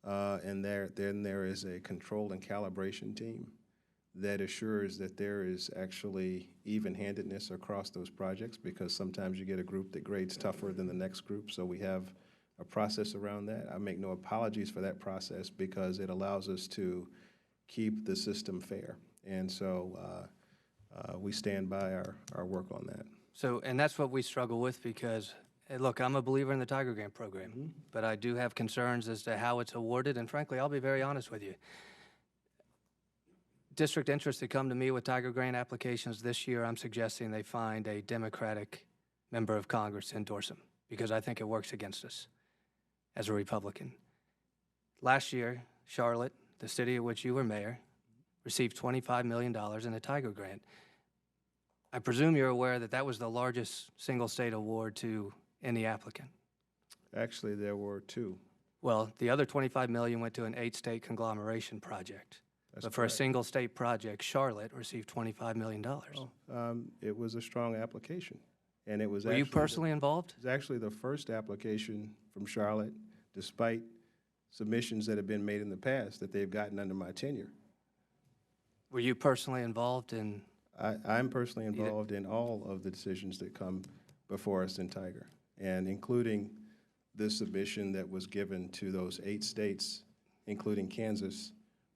and then there is a control and calibration team that assures that there is actually even-handedness across those projects, because sometimes you get a group that grades tougher than the next group, so we have a process around that. I make no apologies for that process because it allows us to keep the system fair, and so we stand by our work on that. So, and that's what we struggle with because, look, I'm a believer in the Tiger Grant program, but I do have concerns as to how it's awarded, and frankly, I'll be very honest with you. District interests that come to me with Tiger Grant applications this year, I'm suggesting they find a Democratic member of Congress to endorse them because I think it works against us as a Republican. Last year, Charlotte, the city of which you were mayor, received $25 million in a Tiger Grant. I presume you're aware that that was the largest single state award to any applicant. Actually, there were two. Well, the other $25 million went to an 8-state conglomeration project. That's But for correct. a single state project, Charlotte received $25 million. It was a strong application, and it was Were you actually personally involved? It was actually the first application from Charlotte, despite submissions that have been made in the past that they've gotten under my tenure. Were you personally involved in? I'm personally involved in all of the decisions that come before us in Tiger, and including the submission that was given to those 8 states, including Kansas,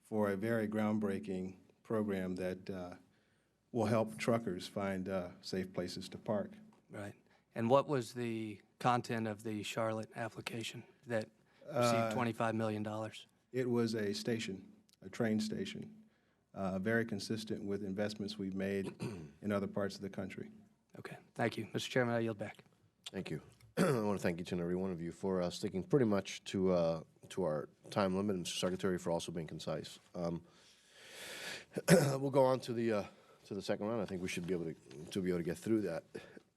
for a very groundbreaking program that will help truckers find safe places to park. Right. And what was the content of the Charlotte application that received $25 million? It was a station, a train station, very consistent with investments we've made in other parts of the country. Okay. Thank you. Mr. Chairman, I yield back. Thank you. I want to thank each and every one of you for sticking pretty much to our time limit, and Mr. Secretary for also being concise. We'll go on to the second round. I think we should be able to get through that.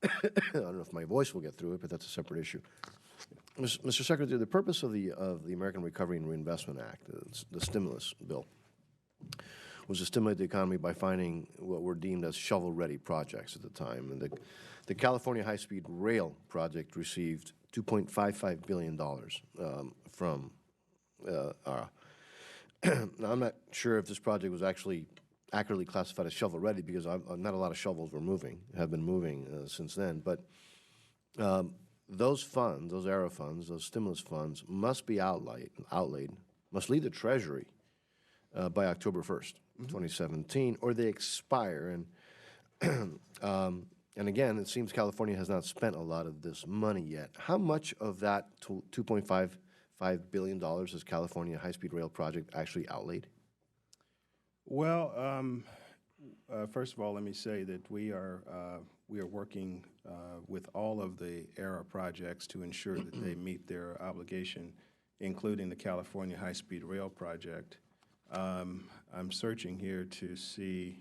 I don't know if my voice will get through it, but that's a separate issue. Mr. Secretary, the purpose of the American Recovery and Reinvestment Act, the stimulus bill, was to stimulate the economy by finding what were deemed as shovel-ready projects at the time. And the California high-speed rail project received $2.55 billion from now, I'm not sure if this project was actually accurately classified as shovel-ready because not a lot of shovels have been moving since then. But those funds, those ARRA funds, those stimulus funds must be outlaid, must leave the Treasury by October 1st, 2017, or they expire. And again, it seems California has not spent a lot of this money yet. How much of that $2.55 billion has California high-speed rail project actually outlaid? Well, first of all, let me say that we are working with all of the ARRA projects to ensure that they meet their obligation, including the California high-speed rail project. I'm searching here to see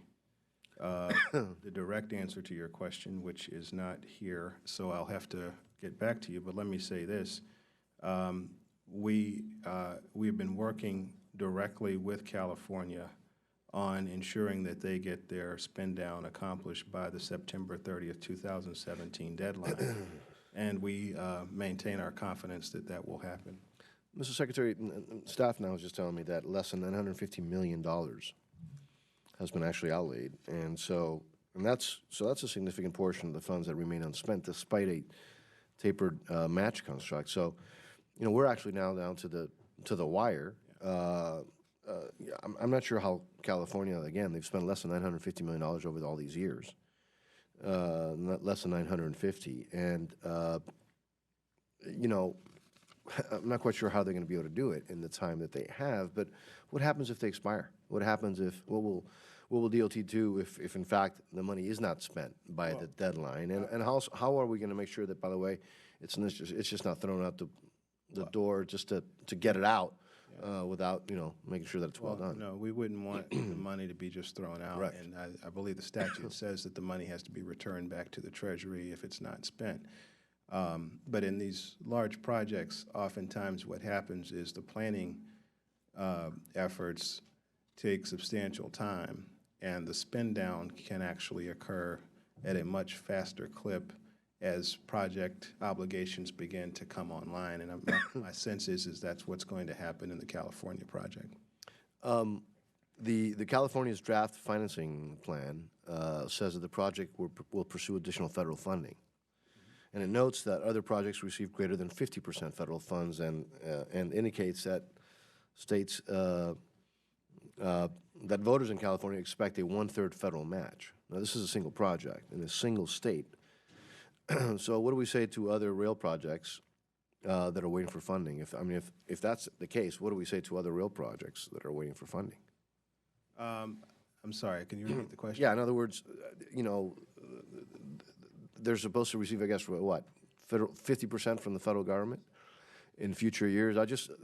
the direct answer to your question, which is not here, so I'll have to get back to you. But let me say this. We've been working directly with California on ensuring that they get their spend down accomplished by the September 30th, 2017 deadline. And we maintain our confidence that that will happen. Mr. Secretary, staff now is just telling me that less than $950 million has been actually outlaid, and that's a significant portion of the funds that remain unspent, despite a tapered match construct. So, you know, we're actually now down to the wire. I'm not sure how California. Again, they've spent less than $950 million over all these years, less than 950, and you know, I'm not quite sure how they're going to be able to do it in the time that they have, but what happens if they expire? What happens if, what will DOT do if in fact the money is not spent by the deadline? And how are we going to make sure that, by the way, it's just not thrown out the door just to get it out without, you know, making sure that it's well done? No, we wouldn't want the money to be just thrown out. Right. And I believe the statute says that the money has to be returned back to the Treasury if it's not spent. But in these large projects, oftentimes what happens is the planning efforts take substantial time, and the spend down can actually occur at a much faster clip as project obligations begin to come online. And my sense is that's what's going to happen in the California project. The California's draft financing plan says that the project will pursue additional federal funding. And it notes that other projects receive greater than 50% federal funds and indicates that states, that voters in California expect a 1/3 federal match. Now, this is a single project in a single state. So what do we say to other rail projects that are waiting for funding? If that's the case, what do we say to other rail projects that are waiting for funding? I'm sorry, can you repeat the question? Yeah, in other words, you know, they're supposed to receive, I guess, what, 50% from the federal government in future years?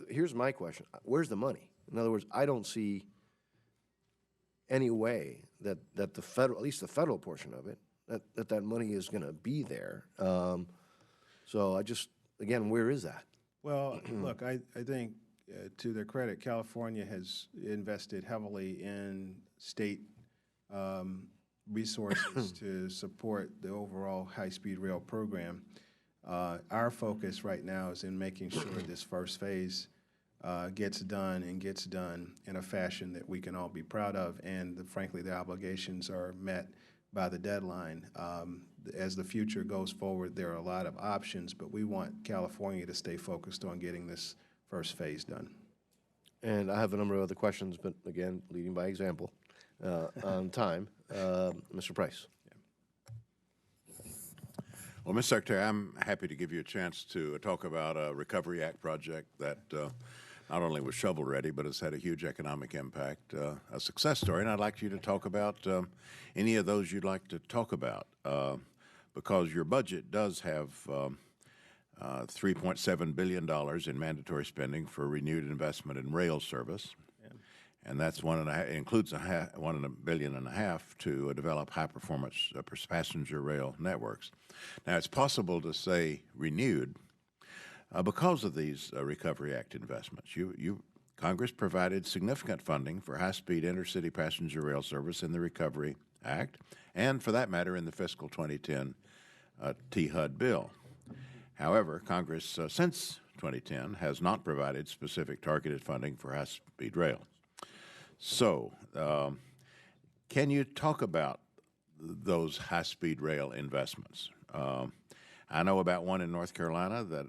Here's my question. Where's the money? In other words, I don't see any way that the federal, at least the federal portion of it, that money is going to be there. So again, where is that? Well, look, I think to their credit, California has invested heavily in state resources to support the overall high-speed rail program. Our focus right now is in making sure this first phase gets done in a fashion that we can all be proud of, and frankly, the obligations are met by the deadline. As the future goes forward, there are a lot of options, but we want California to stay focused on getting this first phase done. And I have a number of other questions, but again, leading by example on time. Mr. Price. Well, Mr. Secretary, I'm happy to give you a chance to talk about a Recovery Act project that not only was shovel-ready, but has had a huge economic impact, a success story. And I'd like you to talk about any of those you'd like to talk about, because your budget does have $3.7 billion in mandatory spending for renewed investment in rail service. And that's includes $1.5 billion to develop high-performance passenger rail networks. Now, it's possible to say renewed because of these Recovery Act investments. Congress provided significant funding for high-speed intercity passenger rail service in the Recovery Act, and for that matter, in the fiscal 2010 THUD bill. However, Congress since 2010 has not provided specific targeted funding for high-speed rail. So, can you talk about those high-speed rail investments? I know about one in North Carolina that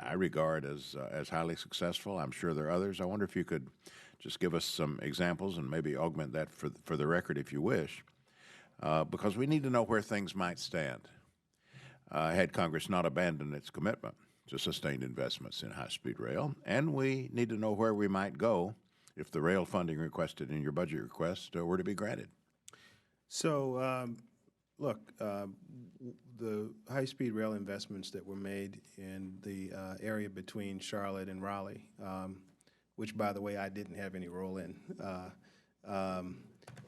I regard as highly successful. I'm sure there are others. I wonder if you could just give us some examples and maybe augment that for the record if you wish, because we need to know where things might stand had Congress not abandoned its commitment to sustained investments in high-speed rail, and we need to know where we might go if the rail funding requested in your budget request were to be granted. So, look, the high-speed rail investments that were made in the area between Charlotte and Raleigh, which, by the way, I didn't have any role in,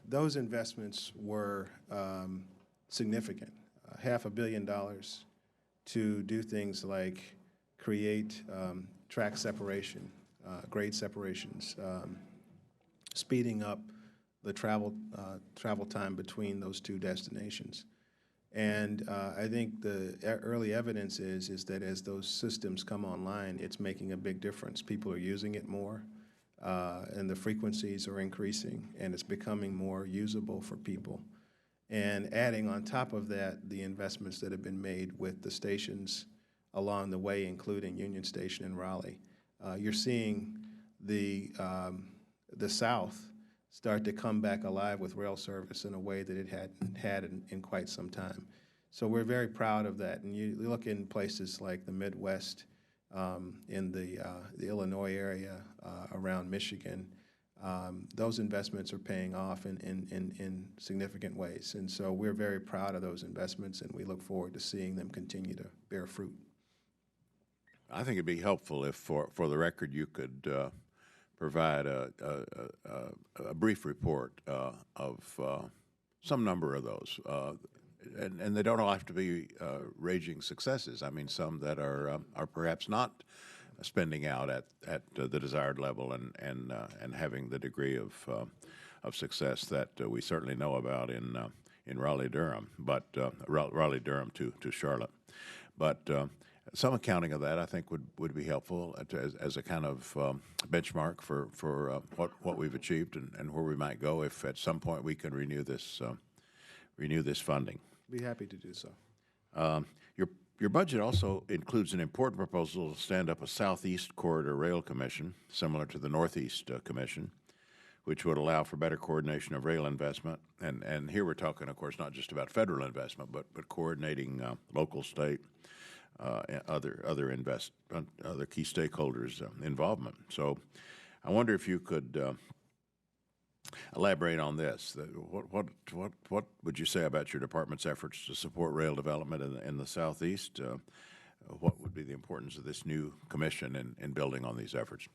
those investments were significant. $500 million to do things like create track separation, grade separations, speeding up the travel time between those two destinations. And I think the early evidence is that as those systems come online, it's making a big difference. People are using it more, and the frequencies are increasing, and it's becoming more usable for people. And adding on top of that, the investments that have been made with the stations along the way, including Union Station in Raleigh, you're seeing the South start to come back alive with rail service in a way that it hadn't had in quite some time. So we're very proud of that. And you look in places like the Midwest in the Illinois area, around Michigan. Those investments are paying off in significant ways. And so we're very proud of those investments, and we look forward to seeing them continue to bear fruit. I think it'd be helpful if, for the record, you could provide a brief report of some number of those. And they don't all have to be raging successes. I mean, some that are perhaps not spending out at the desired level and having the degree of success that we certainly know about in Raleigh-Durham, but Raleigh-Durham to Charlotte. But some accounting of that, I think, would be helpful as a kind of benchmark for what we've achieved and where we might go if at some point we can renew this funding. Be happy to do so. Your budget also includes an important proposal to stand up a Southeast Corridor Rail Commission, similar to the Northeast Commission, which would allow for better coordination of rail investment. And here we're talking, of course, not just about federal investment, but coordinating local, state, other key stakeholders' involvement. So I wonder if you could elaborate on this. What would you say about your department's efforts to support rail development in the Southeast? What would be the importance of this new commission in building on these efforts?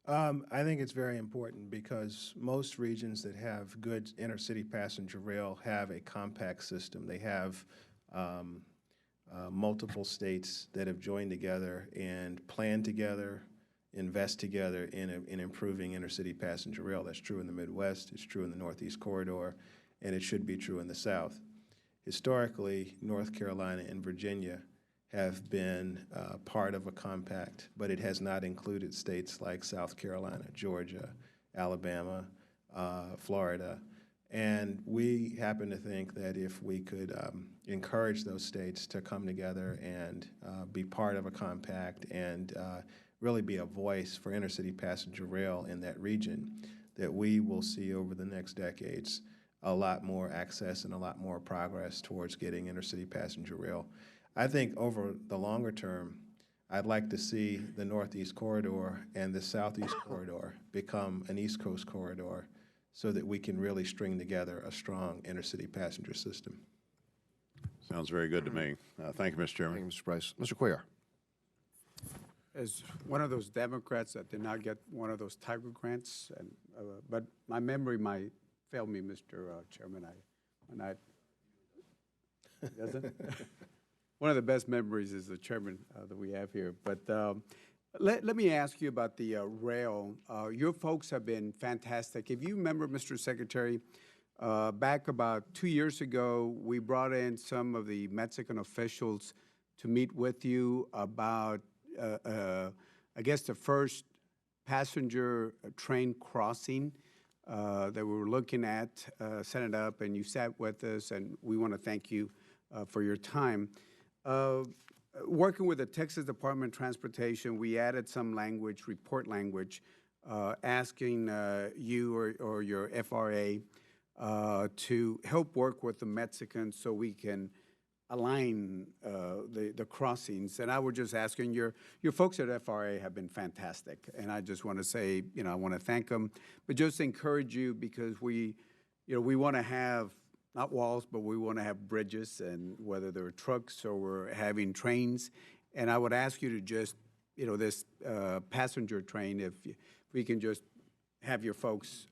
I think it's very important because most regions that have good intercity passenger rail have a compact system. They have multiple states that have joined together and planned together, invest together in improving intercity passenger rail. That's true in the Midwest, it's true in the Northeast Corridor, and it should be true in the South. Historically, North Carolina and Virginia have been part of a compact, but it has not included states like South Carolina, Georgia, Alabama, Florida. And we happen to think that if we could encourage those states to come together and be part of a compact and really be a voice for intercity passenger rail in that region, that we will see over the next decades a lot more access and a lot more progress towards getting intercity passenger rail. I think over the longer term, I'd like to see the Northeast Corridor and the Southeast Corridor become an East Coast corridor so that we can really string together a strong intercity passenger system. Sounds very good to me. Thank you, Mr. Chairman. Thank you, Mr. Price. Mr. Cuellar. As one of those Democrats that did not get one of those Tiger grants, and but my memory might fail me, Mr. Chairman. Doesn't? One of the best memories is the chairman that we have here. But let me ask you about the rail. Your folks have been fantastic. If you remember, Mr. Secretary, back about 2 years ago, we brought in some of the Mexican officials to meet with you about, I guess, the first passenger train crossing that we were looking at, set it up, and you sat with us, and we want to thank you for your time. Working with the Texas Department of Transportation, we added some language, report language, asking you or your FRA to help work with the Mexicans so we can align the crossings. And I was just asking, your folks at FRA have been fantastic, and I just want to say, I want to thank them, but just encourage you because we want to have not walls, but we want to have bridges, and whether they're trucks or we're having trains. And I would ask you to just, this passenger train, if we can just have your folks,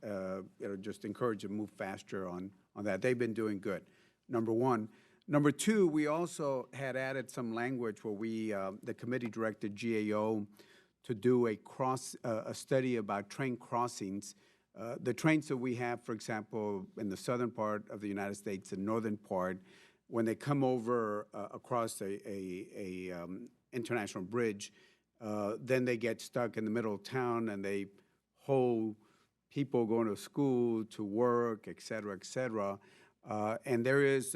just encourage them to move faster on that. They've been doing good, number one. Number two, we also had added some language where we, the committee directed GAO to do a study about train crossings. The trains that we have, for example, in the southern part of the United States and northern part, when they come over across a international bridge, then they get stuck in the middle of town and they hold people going to school, to work, et cetera, et cetera. And there was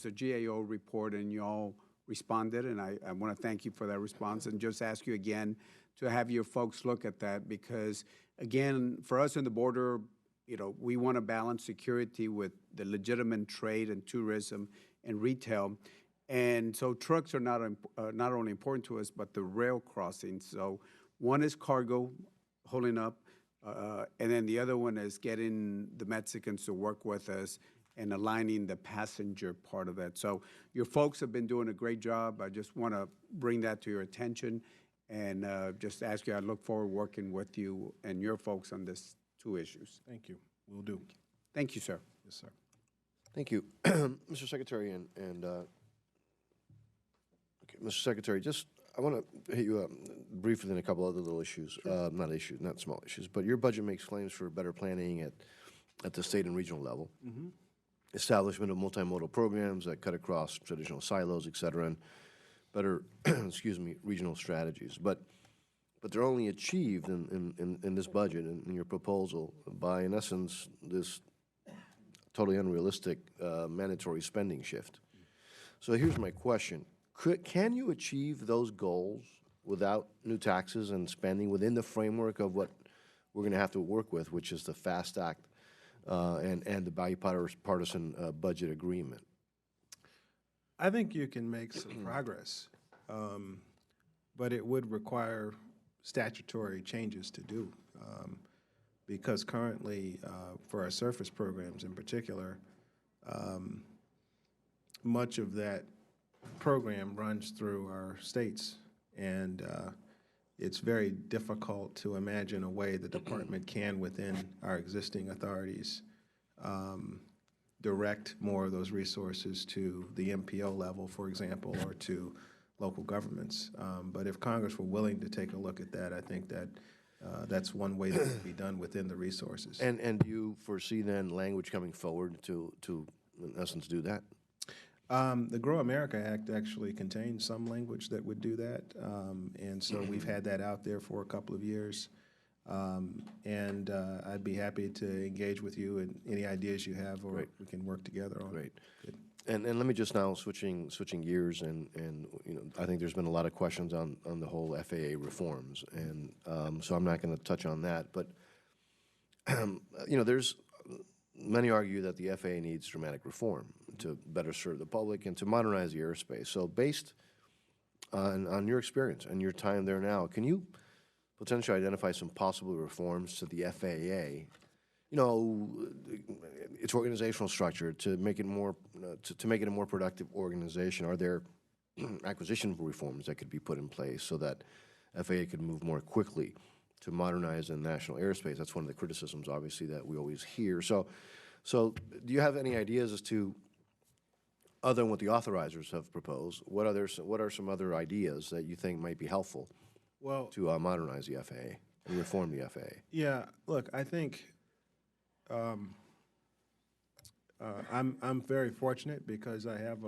a GAO report, and you all responded, and I want to thank you for that response and just ask you again to have your folks look at that because, again, for us in the border, we want to balance security with the legitimate trade and tourism and retail. And so trucks are not only important to us, but the rail crossings. So one is cargo holding up, and then the other one is getting the Mexicans to work with us and aligning the passenger part of it. So your folks have been doing a great job. I just want to bring that to your attention and just ask you, I look forward to working with you and your folks on these two issues. Thank you. Will do. Thank you, sir. Yes, sir. Thank you. Mr. Secretary, okay, Mr. Secretary, just, I want to hit you up briefly on a couple other little issues, not small issues, but your budget makes claims for better planning at the state and regional level. Establishment of multimodal programs that cut across traditional silos, et cetera, and better, excuse me, regional strategies. But they're only achieved in this budget, in your proposal, by, in essence, this totally unrealistic mandatory spending shift. So here's my question. Can you achieve those goals without new taxes and spending within the framework of what we're going to have to work with, which is the FAST Act and the bipartisan budget agreement? I think you can make some progress, but it would require statutory changes to do, because currently, for our surface programs in particular, much of that program runs through our states, and it's very difficult to imagine a way the department can, within our existing authorities, direct more of those resources to the MPO level, for example, or to local governments. But if Congress were willing to take a look at that, I think that that's one way that can be done within the resources. And do you foresee then language coming forward to in essence, do that? The Grow America Act actually contains some language that would do that, and so we've had that out there for a couple of years. And I'd be happy to engage with you and any ideas you have, or we can work together on. Great. And let me just now switching gears, and you know, I think there's been a lot of questions on the whole FAA reforms, and so I'm not going to touch on that. But you know, there's many argue that the FAA needs dramatic reform to better serve the public and to modernize the airspace. So based on your experience and your time there now, can you potentially identify some possible reforms to the FAA? You know, its organizational structure to make it more to make it a more productive organization. Are there acquisition reforms that could be put in place so that FAA could move more quickly to modernize the national airspace? That's one of the criticisms, obviously, that we always hear. So do you have any ideas as to, other than what the authorizers have proposed, what are some other ideas that you think might be helpful to modernize the FAA and reform the FAA? Yeah, look, I think I'm very fortunate because I have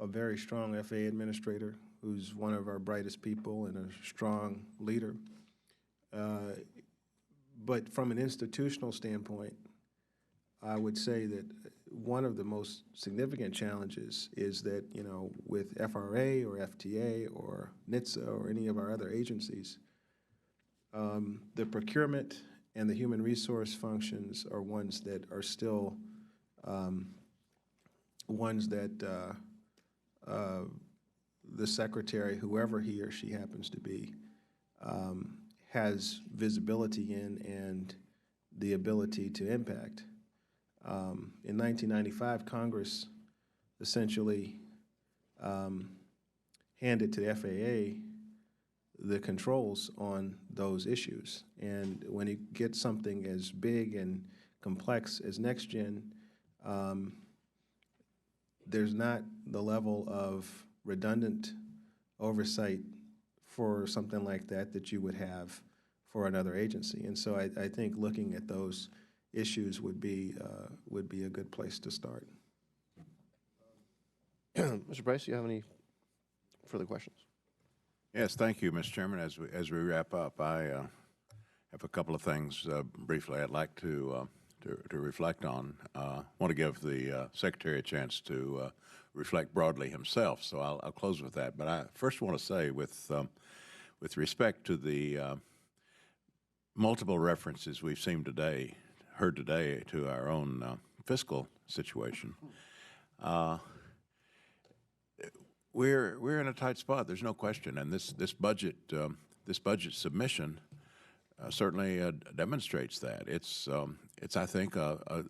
a very strong FAA administrator who's one of our brightest people and a strong leader. But from an institutional standpoint, I would say that one of the most significant challenges is that, you know, with FRA or FTA or NHTSA or any of our other agencies, the procurement and the human resource functions are ones that are still ones that the secretary, whoever he or she happens to be, has visibility in and the ability to impact. In 1995, Congress essentially handed to the FAA the controls on those issues. And when you get something as big and complex as NextGen, there's not the level of redundant oversight for something like that you would have for another agency. And so I think looking at those issues would be a good place to start. Mr. Price, do you have any further questions? Yes, thank you, Mr. Chairman. As we wrap up, I have a couple of things briefly I'd like to reflect on. Want to give the Secretary a chance to reflect broadly himself, so I'll close with that. But I first want to say, with respect to the multiple references we've heard today to our own fiscal situation, we're in a tight spot. There's no question, and this budget submission certainly demonstrates that. It's I think a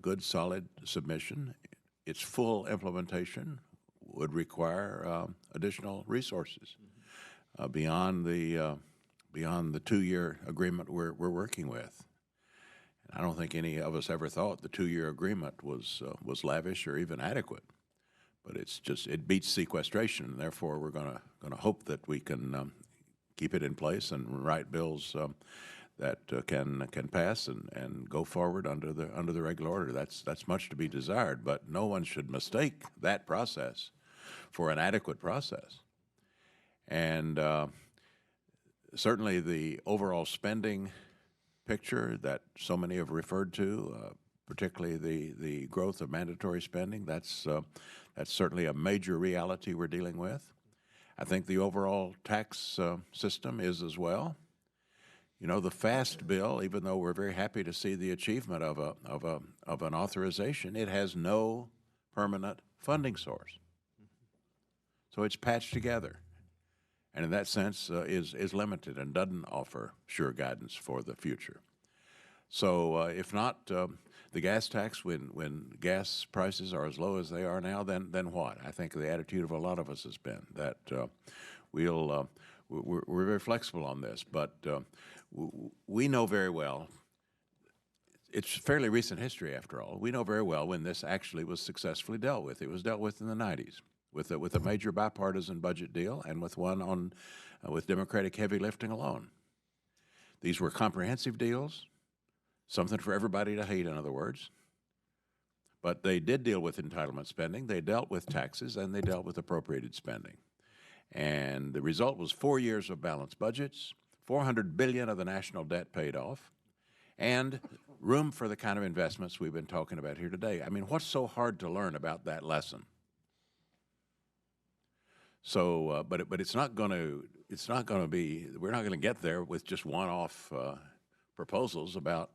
good solid submission. Its full implementation would require additional resources beyond the 2-year agreement we're working with. I don't think any of us ever thought the 2-year agreement was lavish or even adequate. But it beats sequestration, and therefore we're going to hope that we can keep it in place and write bills that can pass and go forward under the regular order. That's much to be desired, but no one should mistake that process for an adequate process. And certainly the overall spending picture that so many have referred to, particularly the growth of mandatory spending, that's certainly a major reality we're dealing with. I think the overall tax system is as well. You know, the FAST bill, even though we're very happy to see the achievement of an authorization, it has no permanent funding source. So it's patched together, and in that sense is limited and doesn't offer sure guidance for the future. So if not the gas tax, when gas prices are as low as they are now, then what? I think the attitude of a lot of us has been that we're very flexible on this, but we know very well, it's fairly recent history after all, we know very well when this actually was successfully dealt with. It was dealt with in the 90s with a major bipartisan budget deal and with one with Democratic heavy lifting alone. These were comprehensive deals, something for everybody to hate, in other words. But they did deal with entitlement spending, they dealt with taxes, and they dealt with appropriated spending. And the result was 4 years of balanced budgets, $400 billion of the national debt paid off, and room for the kind of investments we've been talking about here today. I mean, what's so hard to learn about that lesson? So, but it's not going to be. We're not going to get there with just one-off proposals about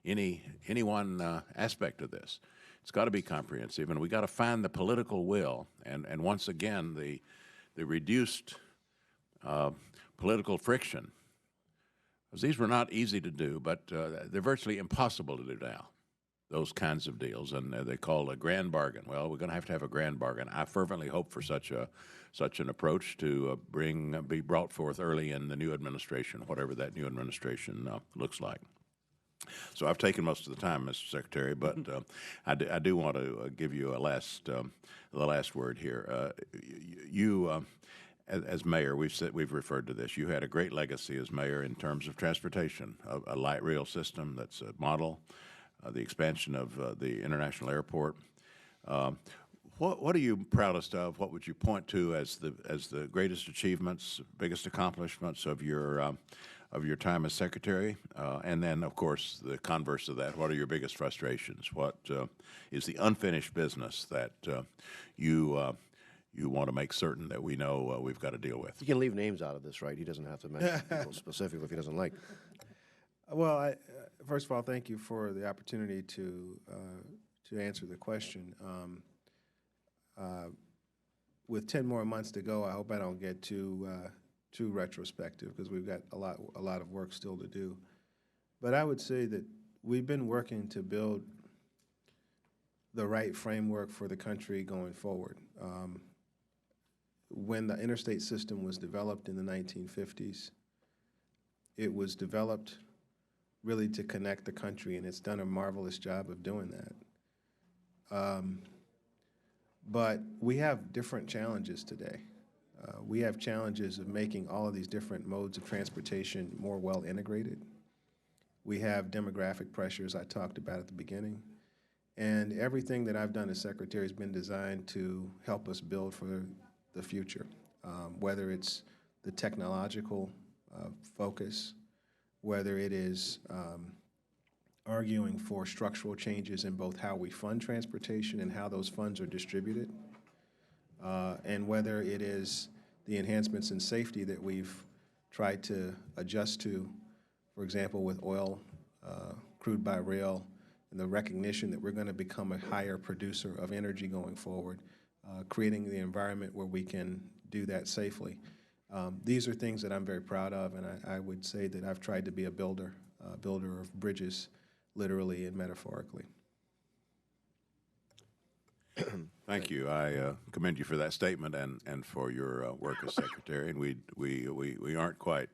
any one aspect of this. It's got to be comprehensive, and we got to find the political will, and once again the reduced political friction. These were not easy to do, but they're virtually impossible to do now, those kinds of deals, and they call a grand bargain. Well, we're going to have a grand bargain. I fervently hope for such an approach to be brought forth early in the new administration, whatever that new administration looks like. So I've taken most of the time, Mr. Secretary, but I do want to give you the last word here. You, as mayor, we've referred to this. You had a great legacy as mayor in terms of transportation, a light rail system that's a model, the expansion of the international airport. What are you proudest of? What would you point to as the greatest achievements, biggest accomplishments of your time as secretary? And then, of course, the converse of that, what are your biggest frustrations? What is the unfinished business that you want to make certain that we know we've got to deal with? You can leave names out of this, right? He doesn't have to mention people specifically if he doesn't like. Well, first of all, thank you for the opportunity to answer the question. With 10 more months to go, I hope I don't get too retrospective, because we've got a lot of work still to do. But I would say that we've been working to build the right framework for the country going forward. When the interstate system was developed in the 1950s, it was developed really to connect the country, and it's done a marvelous job of doing that. But we have different challenges today. We have challenges of making all of these different modes of transportation more well integrated. We have demographic pressures I talked about at the beginning. And everything that I've done as secretary has been designed to help us build for the future, whether it's the technological focus, whether it is arguing for structural changes in both how we fund transportation and how those funds are distributed, and whether it is the enhancements in safety that we've tried to adjust to, for example, with oil, crude by rail, and the recognition that we're going to become a higher producer of energy going forward. creating the environment where we can do that safely. These are things that I'm very proud of, and I would say that I've tried to be a builder of bridges, literally and metaphorically. Thank you. I commend you for that statement and for your work as secretary. And we aren't quite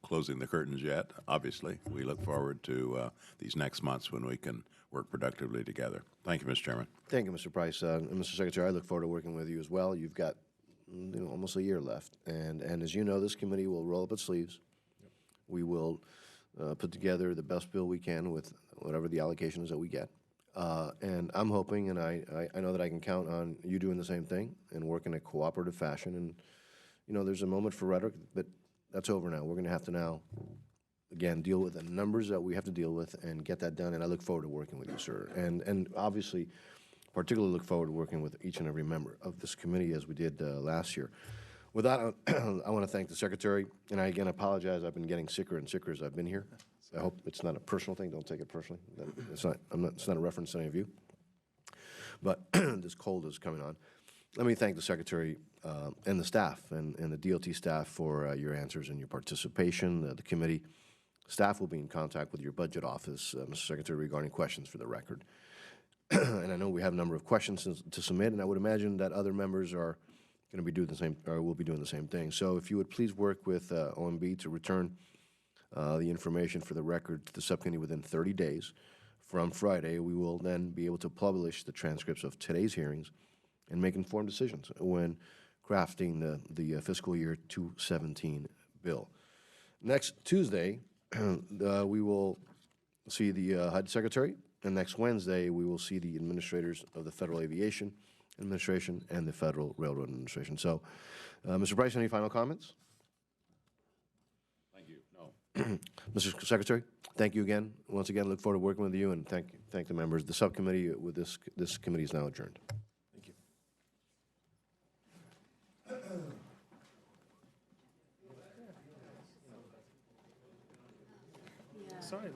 closing the curtains yet, obviously. We look forward to these next months when we can work productively together. Thank you, Mr. Chairman. Thank you, Mr. Price. And Mr. Secretary, I look forward to working with you as well. You've got almost a year left. And as you know, this committee will roll up its sleeves. We will put together the best bill we can with whatever the allocation is that we get. And I'm hoping, and I know that I can count on you doing the same thing and work in a cooperative fashion. And, you know, there's a moment for rhetoric, but that's over now. We're going to have to now, again, deal with the numbers that we have to deal with and get that done. And I look forward to working with you, sir. And obviously, particularly look forward to working with each and every member of this committee as we did last year. With that, I want to thank the Secretary. And I, again, apologize. I've been getting sicker and sicker as I've been here. I hope it's not a personal thing. Don't take it personally. It's not a reference to any of you. But this cold is coming on. Let me thank the Secretary and the staff and the DOT staff for your answers and your participation. The committee staff will be in contact with your budget office, Mr. Secretary, regarding questions for the record. And I know we have a number of questions to submit, and I would imagine that other members are going to be doing the same, or will be doing the same thing. So if you would please work with OMB to return the information for the record to the subcommittee within 30 days from Friday. We will then be able to publish the transcripts of today's hearings and make informed decisions when crafting the fiscal year 2017 bill. Next Tuesday, we will see the HUD Secretary, and next Wednesday, we will see the administrators of the Federal Aviation Administration and the Federal Railroad Administration. So, Mr. Price, any final comments? Mr. Secretary, thank you again. Once again, look forward to working with you, and thank the members. The subcommittee with this committee is now adjourned. Thank you. Sorry.